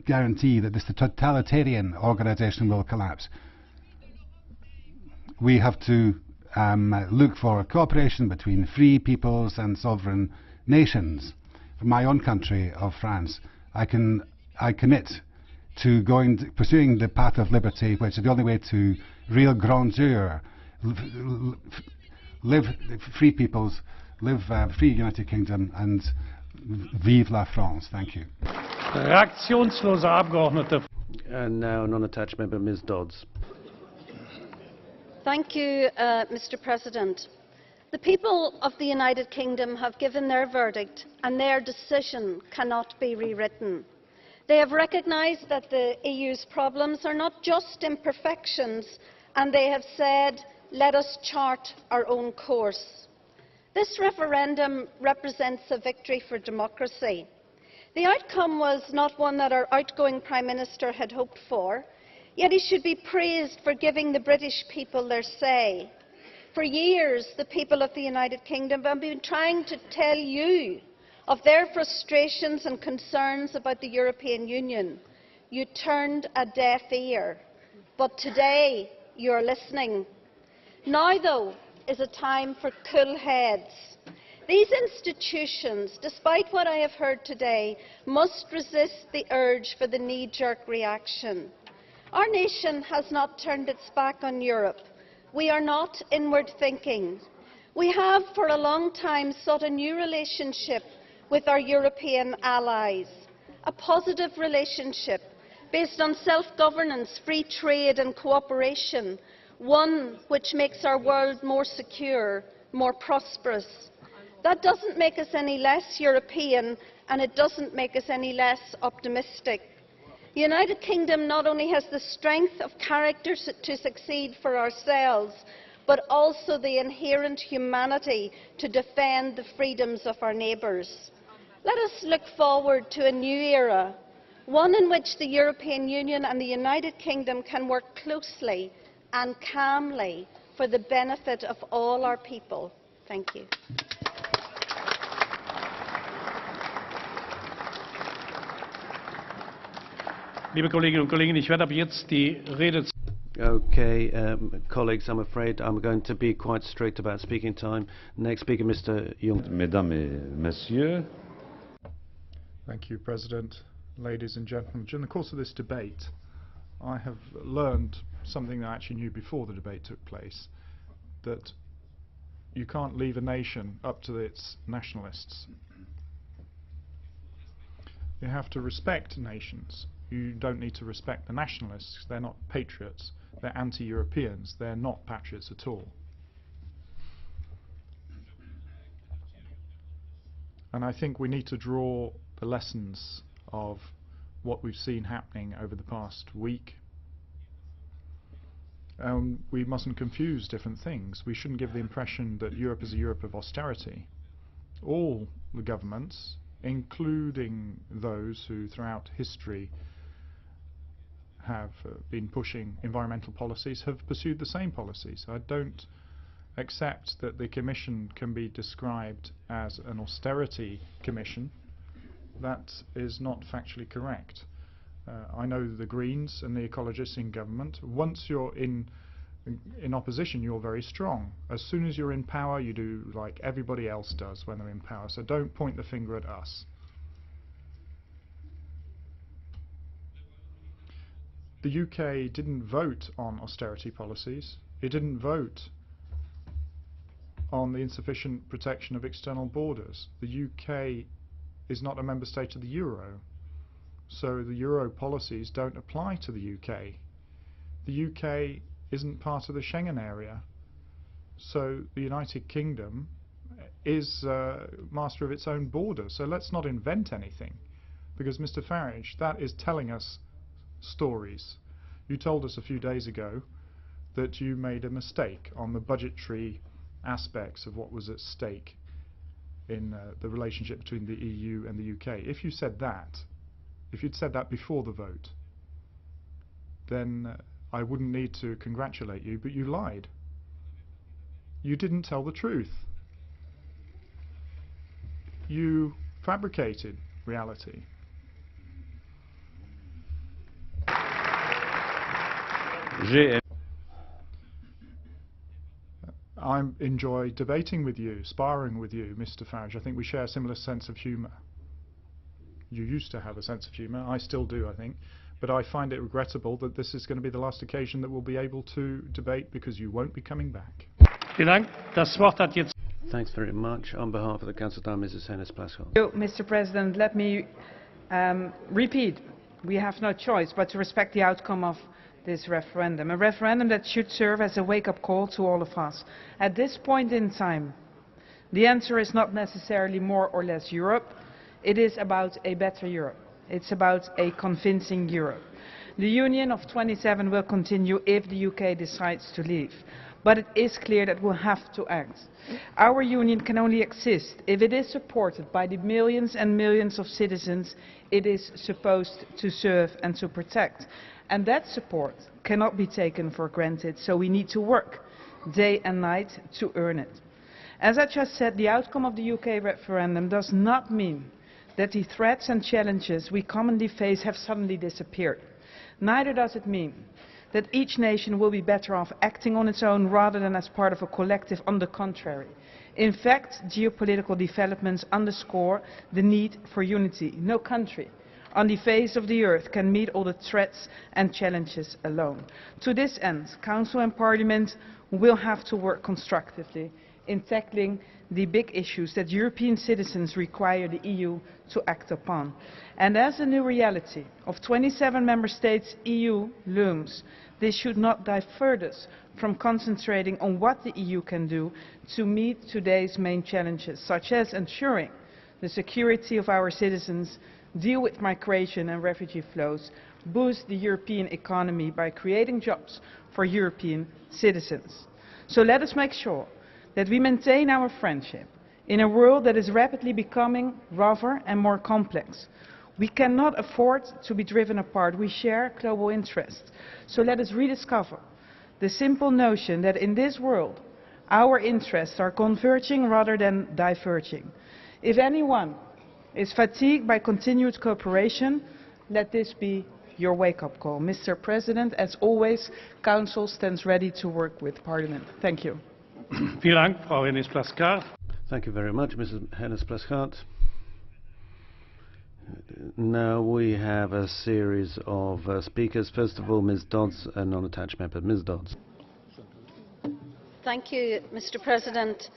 guarantee that this totalitarian organisation will collapse. We have to look for cooperation between free peoples and sovereign nations. For my own country of France, I commit to pursuing the path of liberty, which is the only way to real grandeur, live free peoples, live free United Kingdom, and vive la France. Thank you. Fraktionslose Abgeordnete. And now non-attached member Ms. Dodds. Thank you, Mr. President. The people of the United Kingdom have given their verdict, and their decision cannot be rewritten. They have recognised that the EU's problems are not just imperfections, and they have said, let us chart our own course. This referendum represents a victory for democracy. The outcome was not one that our outgoing Prime Minister had hoped for, yet he should be praised for giving the British people their say. For years, the people of the United Kingdom have been trying to tell you of their frustrations and concerns about the European Union. You turned a deaf ear, but today you are listening. Now, though, is a time for cool heads. These institutions, despite what I have heard today, must resist the urge for the knee-jerk reaction. Our nation has not turned its back on Europe. We are not inward thinking. We have for a long time sought a new relationship with our European allies, a positive relationship based on self-governance, free trade and cooperation, one which makes our world more secure, more prosperous. That doesn't make us any less European, and it doesn't make us any less optimistic. The United Kingdom not only has the strength of character to succeed for ourselves, but also the inherent humanity to defend the freedoms of our neighbours. Let us look forward to a new era, one in which the European Union and the United Kingdom can work closely and calmly for the benefit of all our people. Thank you. Liebe Kolleginnen und Kollegen, ich werde ab jetzt die Rede. Okay, colleagues, I'm afraid I'm going to be quite strict about speaking time. Next speaker, Mr. Juncker. Mesdames et messieurs. Thank you, President. Ladies and gentlemen, during the course of this debate, I have learned something that I actually knew before the debate took place, that you can't leave a nation up to its nationalists. You have to respect nations. You don't need to respect the nationalists. They're not patriots. They're anti-Europeans. They're not patriots at all. And I think we need to draw the lessons of what we've seen happening over the past week. We mustn't confuse different things. We shouldn't give the impression that Europe is a Europe of austerity. All the governments, including those who throughout history have been pushing environmental policies, have pursued the same policies. I don't accept that the Commission can be described as an austerity commission. That is not factually correct. I know the Greens and the ecologists in government. Once you're in opposition, you're very strong. As soon as you're in power, you do like everybody else does when they're in power. So don't point the finger at us. The UK didn't vote on austerity policies. It didn't vote on the insufficient protection of external borders. The UK is not a member state of the Euro, so the Euro policies don't apply to the UK. The UK isn't part of the Schengen area, so the United Kingdom is master of its own borders. So let's not invent anything, because Mr. Farage, that is telling us stories. You told us a few days ago that you made a mistake on the budgetary aspects of what was at stake in the relationship between the EU and the UK. If you said that, if you'd said that before the vote, then I wouldn't need to congratulate you, but you lied. You didn't tell the truth. You fabricated reality. I enjoy debating with you, sparring with you, Mr. Farage. I think we share a similar sense of humour. You used to have a sense of humour. I still do, I think. But I find it regrettable that this is going to be the last occasion that we'll be able to debate because you won't be coming back. Thanks very much. On behalf of the Council, Mrs. Hennis-Plasschaert. Mr. President, let me repeat. We have no choice but to respect the outcome of this referendum. A referendum that should serve as a wake-up call to all of us. At this point in time, the answer is not necessarily more or less Europe. It is about a better Europe. It's about a convincing Europe. The Union of 27 will continue if the UK decides to leave. But it is clear that we'll have to act. Our Union can only exist if it is supported by the millions and millions of citizens it is supposed to serve and to protect. And that support cannot be taken for granted, so we need to work day and night to earn it. As I just said, the outcome of the UK referendum does not mean that the threats and challenges we commonly face have suddenly disappeared. Neither does it mean that each nation will be better off acting on its own rather than as part of a collective. On the contrary. In fact, geopolitical developments underscore the need for unity. No country on the face of the earth can meet all the threats and challenges alone. To this end, Council and Parliament will have to work constructively in tackling the big issues that European citizens require the EU to act upon. And as the new reality of 27 member states EU looms, this should not divert us from concentrating on what the EU can do to meet today's main challenges, such as ensuring the security of our citizens, deal with migration and refugee flows, boost the European economy by creating jobs for European citizens. So let us make sure that we maintain our friendship in a world that is rapidly becoming rougher and more complex. We cannot afford to be driven apart. We share global interests. So let us rediscover the simple notion that in this world our interests are converging rather than diverging. If anyone is fatigued by continued cooperation, let this be your wake-up call. Mr. President, as always, Council stands ready to work with Parliament. Thank you. Thank you very much, Mrs. Hennis-Plasschaert. Now we have a series of speakers. First of all, Ms. Dodds, a non-attached member. Ms. Dodds. Thank you, Mr. President.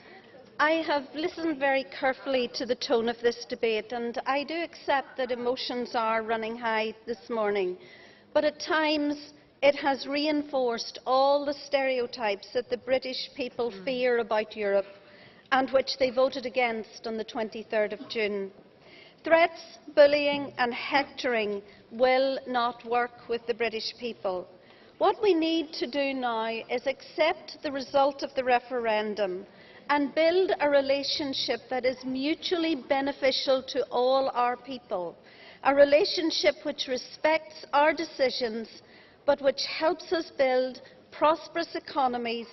I have listened very carefully to the tone of this debate, and I do accept that emotions are running high this morning. But at times, it has reinforced all the stereotypes that the British people fear about Europe and which they voted against on the 23rd of June. Threats, bullying and hectoring will not work with the British people. What we need to do now is accept the result of the referendum and build a relationship that is mutually beneficial to all our people, a relationship which respects our decisions but which helps us build prosperous economies,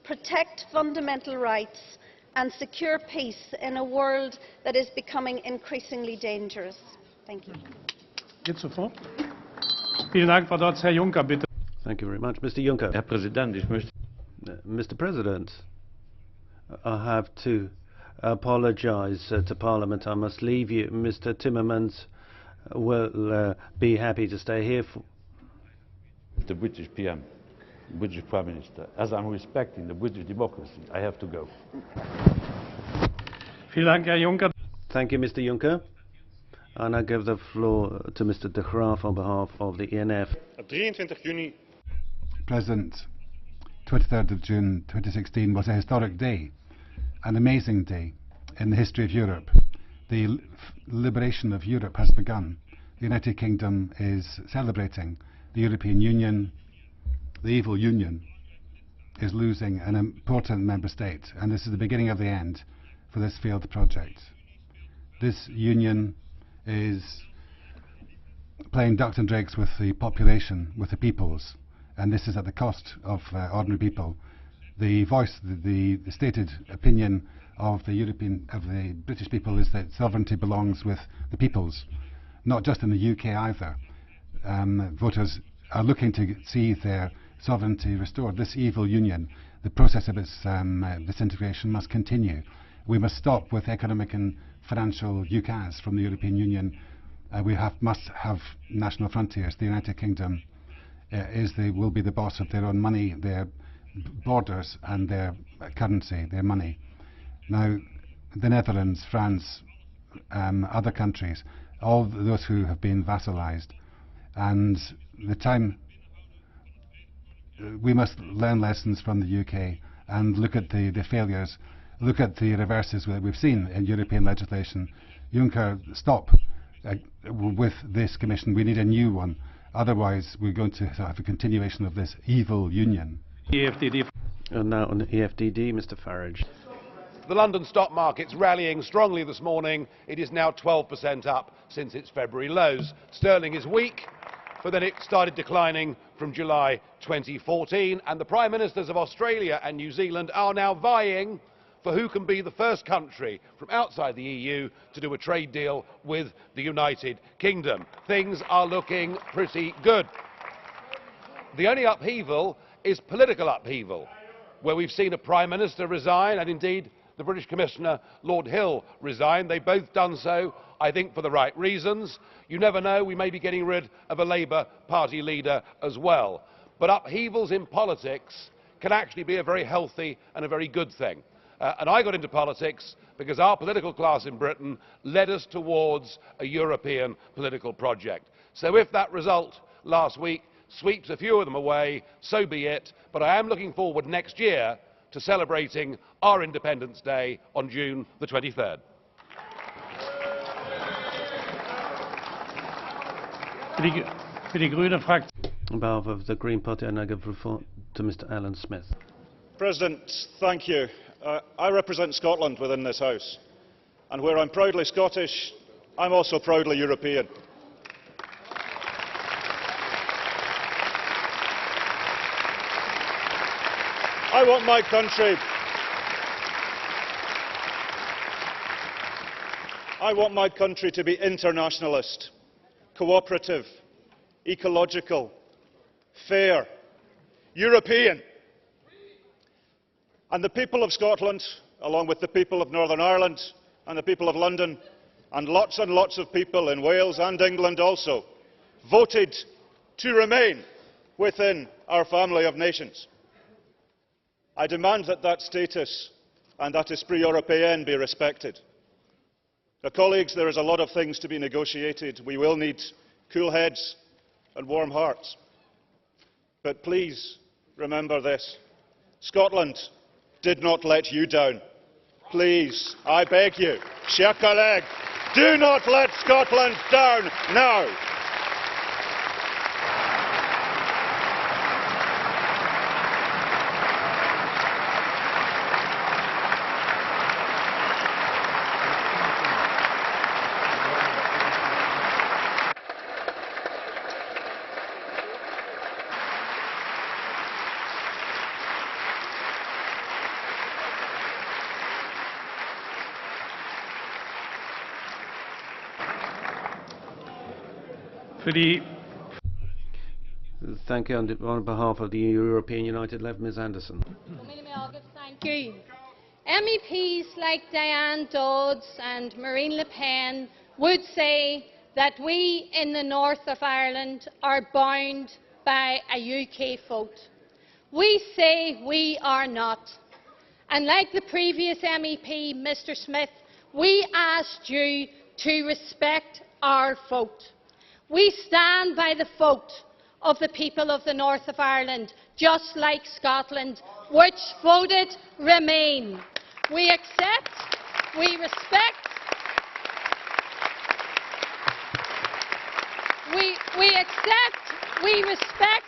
protect fundamental rights and secure peace in a world that is becoming increasingly dangerous. Thank you. Thank you very much. Mr. Juncker. Mr. President, I have to apologise to Parliament. I must leave you. Mr. Timmermans will be happy to stay here. The British PM, British Prime Minister, as I'm respecting the British democracy, I have to go. Thank you, Mr. Juncker. And I give the floor to Mr. De Graaf on behalf of the ENF. President, 23rd of June 2016 was a historic day, an amazing day in the history of Europe. The liberation of Europe has begun. The United Kingdom is celebrating. The European Union, the evil union, is losing an important member state, and this is the beginning of the end for this failed project. This union is playing ducks and drakes with the population, with the peoples. and this is at the cost of ordinary people. The voice, the stated opinion of the British people is that sovereignty belongs with the peoples, not just in the UK either. Voters are looking to see their sovereignty restored. This evil union, the process of its disintegration must continue. We must stop with economic and financial ukase from the European Union. We must have national frontiers. The United Kingdom will be the boss of their own money, their borders and their currency, their money. Now, the Netherlands, France, other countries, all those who have been vassalised, and the time we must learn lessons from the UK and look at the failures, look at the reverses that we've seen in European legislation. Juncker, stop with this Commission. We need a new one. Otherwise, we're going to have a continuation of this evil union. EFDD. And now on the EFDD, Mr. Farage. The London stock market's rallying strongly this morning. It is now 12% up since its February lows. Sterling is weak, but then it started declining from July 2014, and the Prime Ministers of Australia and New Zealand are now vying for who can be the first country from outside the EU to do a trade deal with the United Kingdom. Things are looking pretty good. The only upheaval is political upheaval, where we've seen a Prime Minister resign, and indeed the British Commissioner, Lord Hill, resign. They've both done so, I think, for the right reasons. You never know, we may be getting rid of a Labour Party leader as well. But upheavals in politics can actually be a very healthy and a very good thing. And I got into politics because our political class in Britain led us towards a European political project. So if that result last week sweeps a few of them away, so be it. But I am looking forward next year to celebrating our Independence Day on June the 23rd. On behalf of the Green Party, I give the floor to Mr. Alan Smith. President, thank you. I represent Scotland within this House, and where I'm proudly Scottish, I'm also proudly European. I want my country to be internationalist, cooperative, ecological, fair, European. And the people of Scotland, along with the people of Northern Ireland and the people of London, and lots of people in Wales and England also, voted to remain within our family of nations. I demand that that status and that esprit européen be respected. Now, colleagues, there is a lot of things to be negotiated. We will need cool heads and warm hearts. But please remember this. Scotland did not let you down. Please, I beg you, chers collègues, do not let Scotland down now. Thank you. On behalf of the European United Left, Ms Anderson. Thank you. MEPs like Diane Dodds and Marine Le Pen would say that we in the north of Ireland are bound by a UK vote. We say we are not. And like the previous MEP, Mr Smith, we asked you to respect our vote. We stand by the vote of the people of the north of Ireland, just like Scotland, which voted Remain. We accept, we respect, we respect,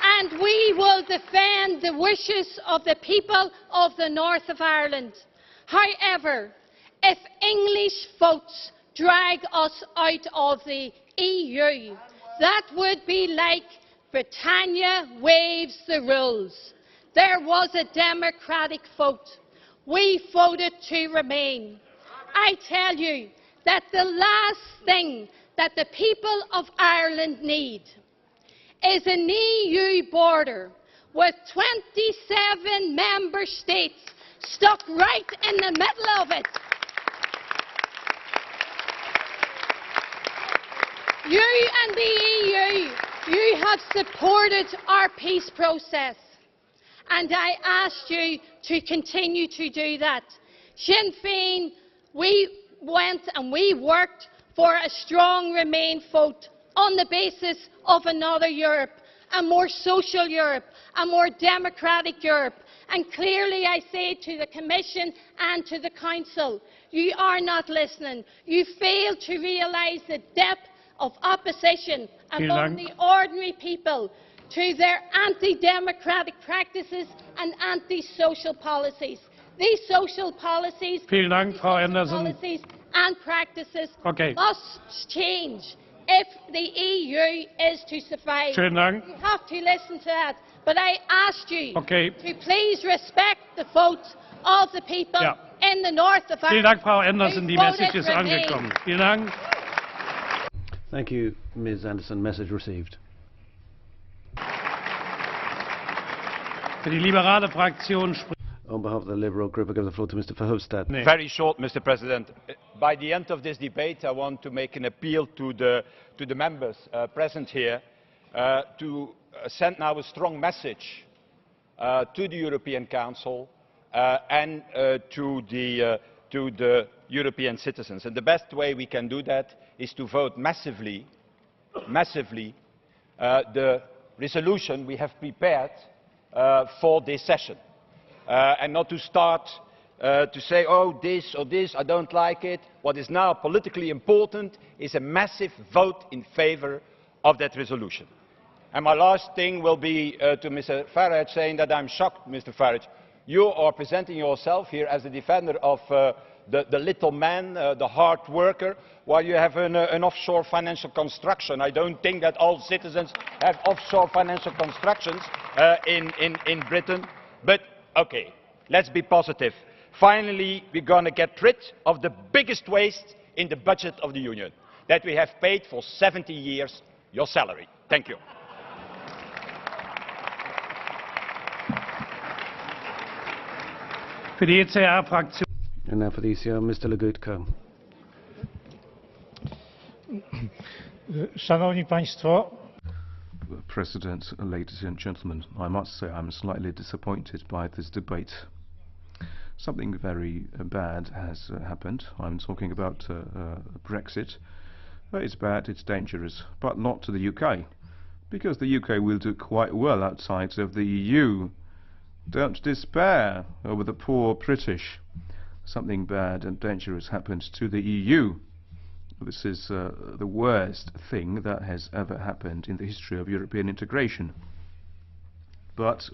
and we will defend the wishes of the people of the north of Ireland. However, if English votes drag us out of the EU, that would be like Britannia waives the rules. There was a democratic vote. We voted to remain. I tell you that the last thing that the people of Ireland need is an EU border with 27 member states stuck right in the middle of it. You and the EU, you have supported our peace process, and I asked you to continue to do that. Sinn Féin, we went and we worked for a strong Remain vote on the basis of another Europe, a more social Europe, a more democratic Europe. And clearly I say to the Commission and to the Council, you are not listening. You fail to realise the depth of opposition among the ordinary people to their anti-democratic practices and anti-social policies. These social policies, policies and practices must change if the EU is to survive. You have to listen to that. But I asked you to please respect the vote of the people in the north of Ireland. Vielen Dank, Frau Anderson. Die Message ist angekommen. Vielen Dank. Thank you, Ms. Anderson. Message received. Für die liberale Fraktion on behalf of the Liberal Group, I give the floor to Mr. Verhofstadt. Very short, Mr. President. By the end of this debate, I want to make an appeal to the members present here to send now a strong message to the European Council and to the European citizens. And the best way we can do that is to vote massively the resolution we have prepared for this session. And not to start to say, oh, this or this, I don't like it. What is now politically important is a massive vote in favour of that resolution. And my last thing will be to Mr. Farage, saying that I'm shocked, Mr. Farage. You are presenting yourself here as a defender of the little man, the hard worker, while you have an offshore financial construction. I don't think that all citizens have offshore financial constructions in Britain. But okay, let's be positive. Finally, we're going to get rid of the biggest waste in the budget of the Union, that we have paid for 70 years your salary. Thank you. Für die ECR-Fraktion. And now for the ECR, Mr. Legutko. Szanowni Państwo, President, ladies and gentlemen, I must say I'm slightly disappointed by this debate. Something very bad has happened. I'm talking about Brexit. It's bad, it's dangerous, but not to the UK, because the UK will do quite well outside of the EU. Don't despair over the poor British. Something bad and dangerous happened to the EU. This is the worst thing that has ever happened in the history of European integration. But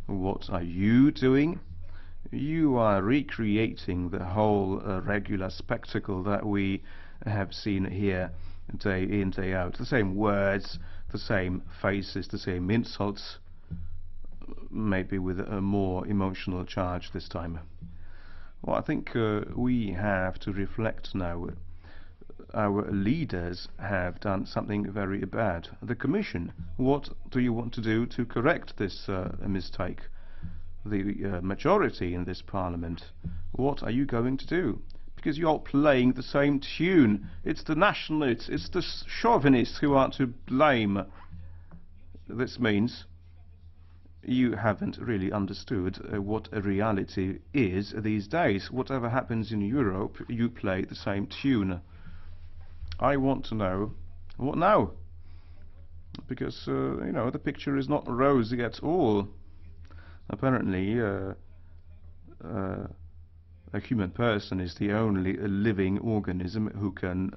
what are you doing? You are recreating the whole regular spectacle that we have seen here day in, day out. The same words, the same faces, the same insults, maybe with a more emotional charge this time. Well, I think we have to reflect now. Our leaders have done something very bad. The Commission, what do you want to do to correct this mistake? The majority in this Parliament, what are you going to do? Because you're playing the same tune. It's the nationalists, it's the chauvinists who are to blame. This means you haven't really understood what a reality is these days. Whatever happens in Europe, you play the same tune. I want to know, what now? Because, you know, the picture is not rosy at all. Apparently, a human person is the only living organism who can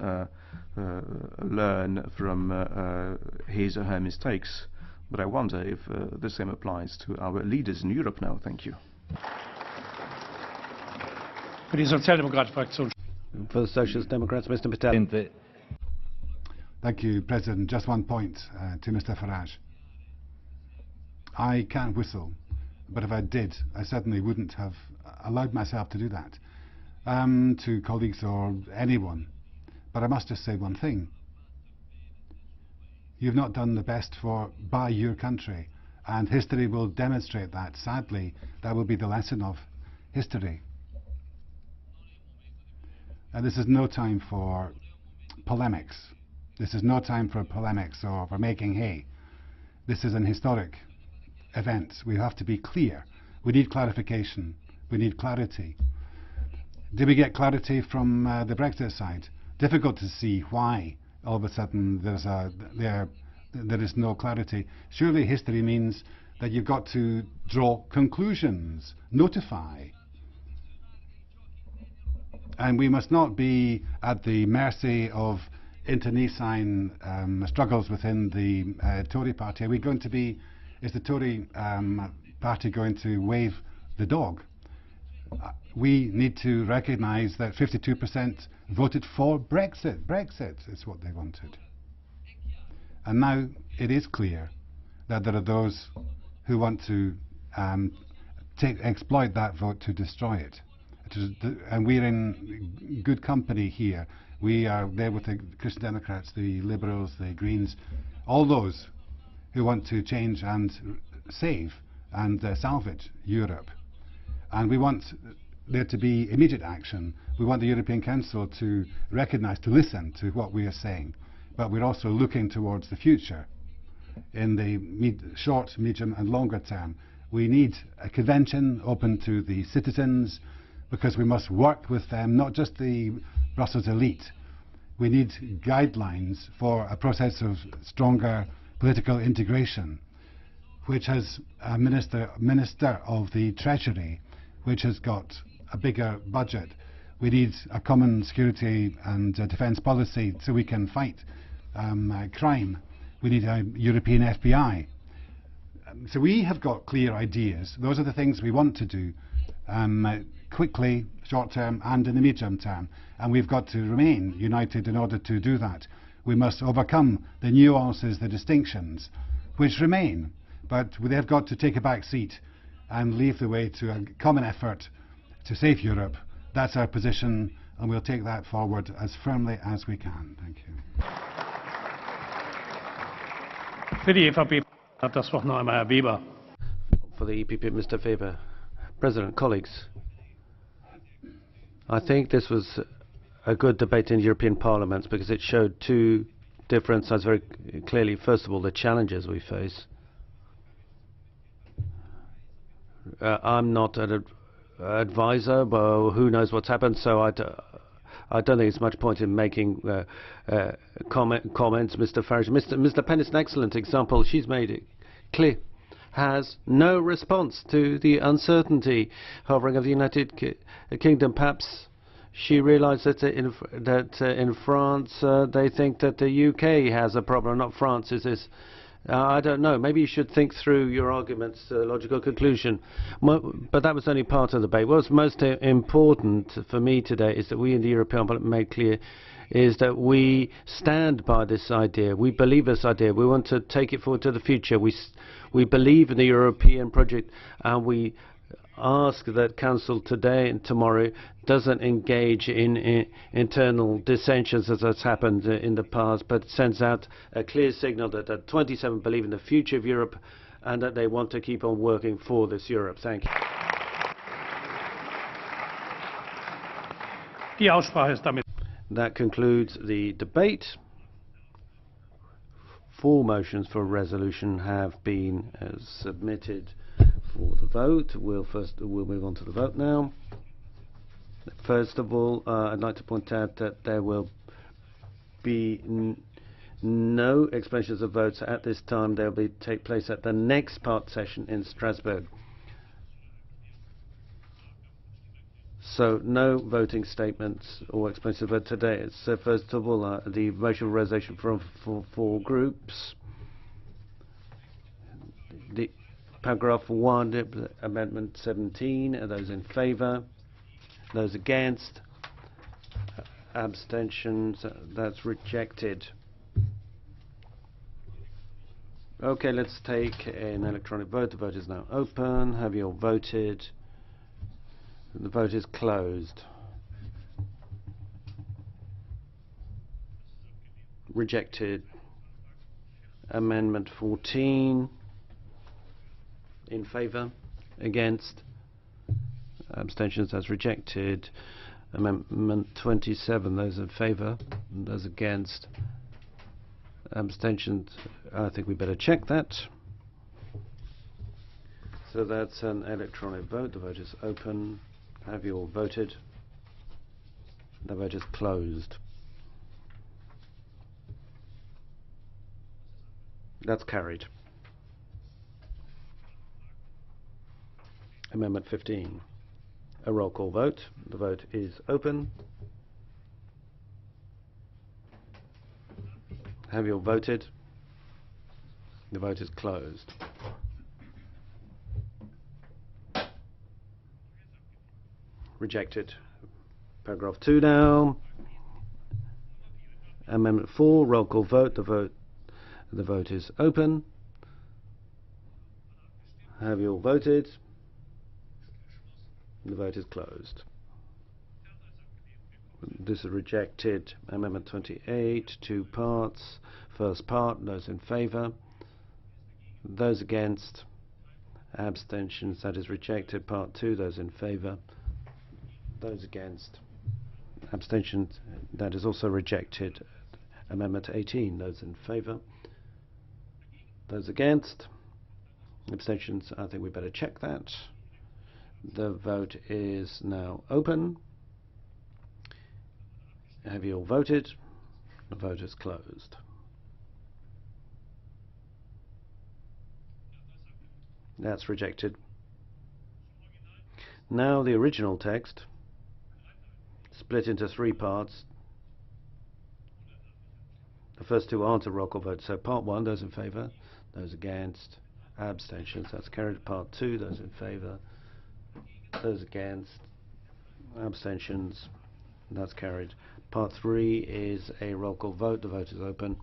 learn from his or her mistakes. But I wonder if the same applies to our leaders in Europe now. Thank you. Für die Sozialdemokratische Fraktion. For the Socialist Democrats, Mr. Patel. Thank you, President. Just one point to Mr. Farage. I can't whistle, but if I did, I certainly wouldn't have allowed myself to do that to colleagues or anyone. But I must just say one thing. You've not done the best by your country, and history will demonstrate that. Sadly, that will be the lesson of history. And this is no time for polemics. This is no time for polemics or for making hay. This is an historic event. We have to be clear. We need clarification. We need clarity. Did we get clarity from the Brexit side? Difficult to see why all of a sudden there is no clarity. Surely history means that you've got to draw conclusions, notify. And we must not be at the mercy of internecine struggles within the Tory party. Are we going to be, is the Tory party going to wave the dog? We need to recognise that 52% voted for Brexit. Brexit is what they wanted. And now it is clear that there are those who want to exploit that vote to destroy it. And we're in good company here. We are there with the Christian Democrats, the Liberals, the Greens, all those who want to change and save and salvage Europe. And we want there to be immediate action. We want the European Council to recognise, to listen to what we are saying. But we're also looking towards the future. In the short, medium and longer term, we need a convention open to the citizens, because we must work with them, not just the Brussels elite. We need guidelines for a process of stronger political integration, which has a minister of the Treasury, which has got a bigger budget. We need a common security and defence policy so we can fight crime. We need a European FBI. So we have got clear ideas. Those are the things we want to do quickly, short term and in the medium term. And we've got to remain united in order to do that. We must overcome the nuances, the distinctions, which remain. But they've got to take a back seat and leave the way to a common effort to save Europe. That's our position, and we'll take that forward as firmly as we can. Thank you. Für die EVP hat das Wort noch einmal Herr Weber. For the EPP, Mr. Weber. President, colleagues, I think this was a good debate in European Parliament because it showed two different sides very clearly. First of all, the challenges we face. I'm not an advisor, but who knows what's happened, so I don't think it's much point in making comments. Mr. Farage, Mr. Penn is an excellent example. She's made it clear. Has no response to the uncertainty hovering of the United Kingdom. Perhaps she realised that in France they think that the UK has a problem, not France. Is this? I don't know. Maybe you should think through your arguments to a logical conclusion. But that was only part of the debate. What's most important for me today is that we in the European Parliament made clear is that we stand by this idea. We believe this idea. We want to take it forward to the future. We believe in the European project, and we ask that Council today and tomorrow doesn't engage in internal dissensions as has happened in the past, but sends out a clear signal that the 27 believe in the future of Europe and that they want to keep on working for this Europe. Thank you. Die Aussprache ist damit. That concludes the debate. 4 motions for resolution have been submitted for the vote. We'll move on to the vote now. First of all, I'd like to point out that there will be no explanations of votes at this time. They'll take place at the next part session in Strasbourg. So no voting statements or explanations of vote today. So first of all, the motion for resolution from 4 groups. The paragraph 1, amendment 17. Are those in favour? Those against? Abstentions? That's rejected. Okay, let's take an electronic vote. The vote is now open. Have you all voted? The vote is closed. Rejected. Amendment 14. In favour? Against? Abstentions? That's rejected. Amendment 27. Those in favour? Those against? Abstentions? I think we better check that. So that's an electronic vote. The vote is open. Have you all voted? The vote is closed. That's carried. Amendment 15. A roll call vote. The vote is open. Have you all voted? The vote is closed. Rejected. Paragraph 2 now. Amendment 4. Roll call vote. The vote is open. Have you all voted? The vote is closed. This is rejected. Amendment 28, 2 parts. First part, those in favour. Those against. Abstentions, that is rejected. Part 2, those in favour. Those against. Abstentions, that is also rejected. Amendment 18, those in favour. Those against. Abstentions, I think we better check that. The vote is now open. Have you all voted? The vote is closed. That's rejected. Now the original text, split into 3 parts. The first 2 aren't a roll call vote. So part 1, those in favour, those against, abstentions, that's carried. Part 2, those in favour, those against, abstentions, that's carried. Part 3 is a roll call vote. The vote is open.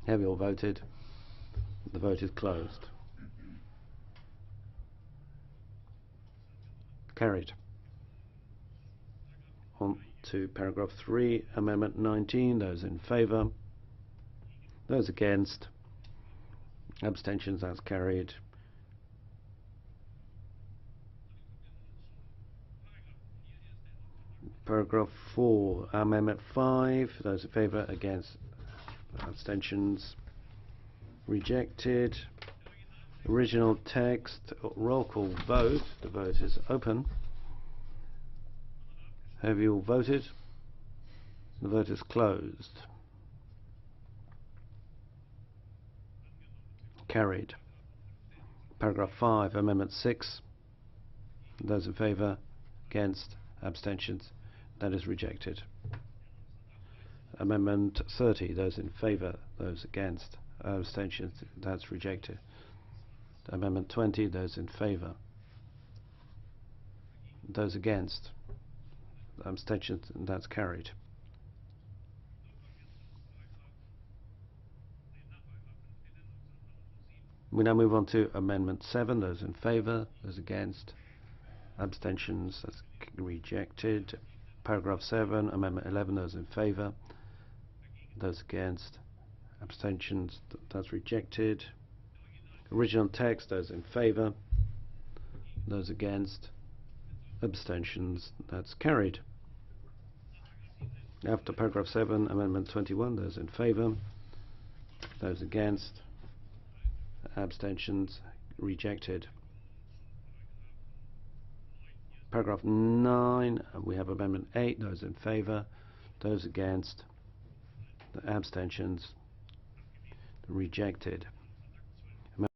Have you all voted? The vote is closed. Carried. On to paragraph 3, amendment 19. Those in favour, those against, abstentions, that's carried. Paragraph 4, amendment 5. Those in favour, against, abstentions, rejected. Original text, roll call vote. The vote is open. Have you all voted? The vote is closed. Carried. Paragraph 5, amendment 6. Those in favour, against, abstentions, that is rejected. Amendment 30. Those in favour, those against, abstentions, that's rejected. Amendment 20. Those in favour, those against, abstentions, that's carried. We now move on to amendment 7. Those in favour, those against, abstentions, that's rejected. Paragraph 7, amendment 11. Those in favour, those against, abstentions, that's rejected. Original text, those in favour, those against, abstentions, that's carried. After paragraph 7, amendment 21. Those in favour, those against, abstentions, rejected. Paragraph 9, we have amendment 8. Those in favour, those against, abstentions, rejected.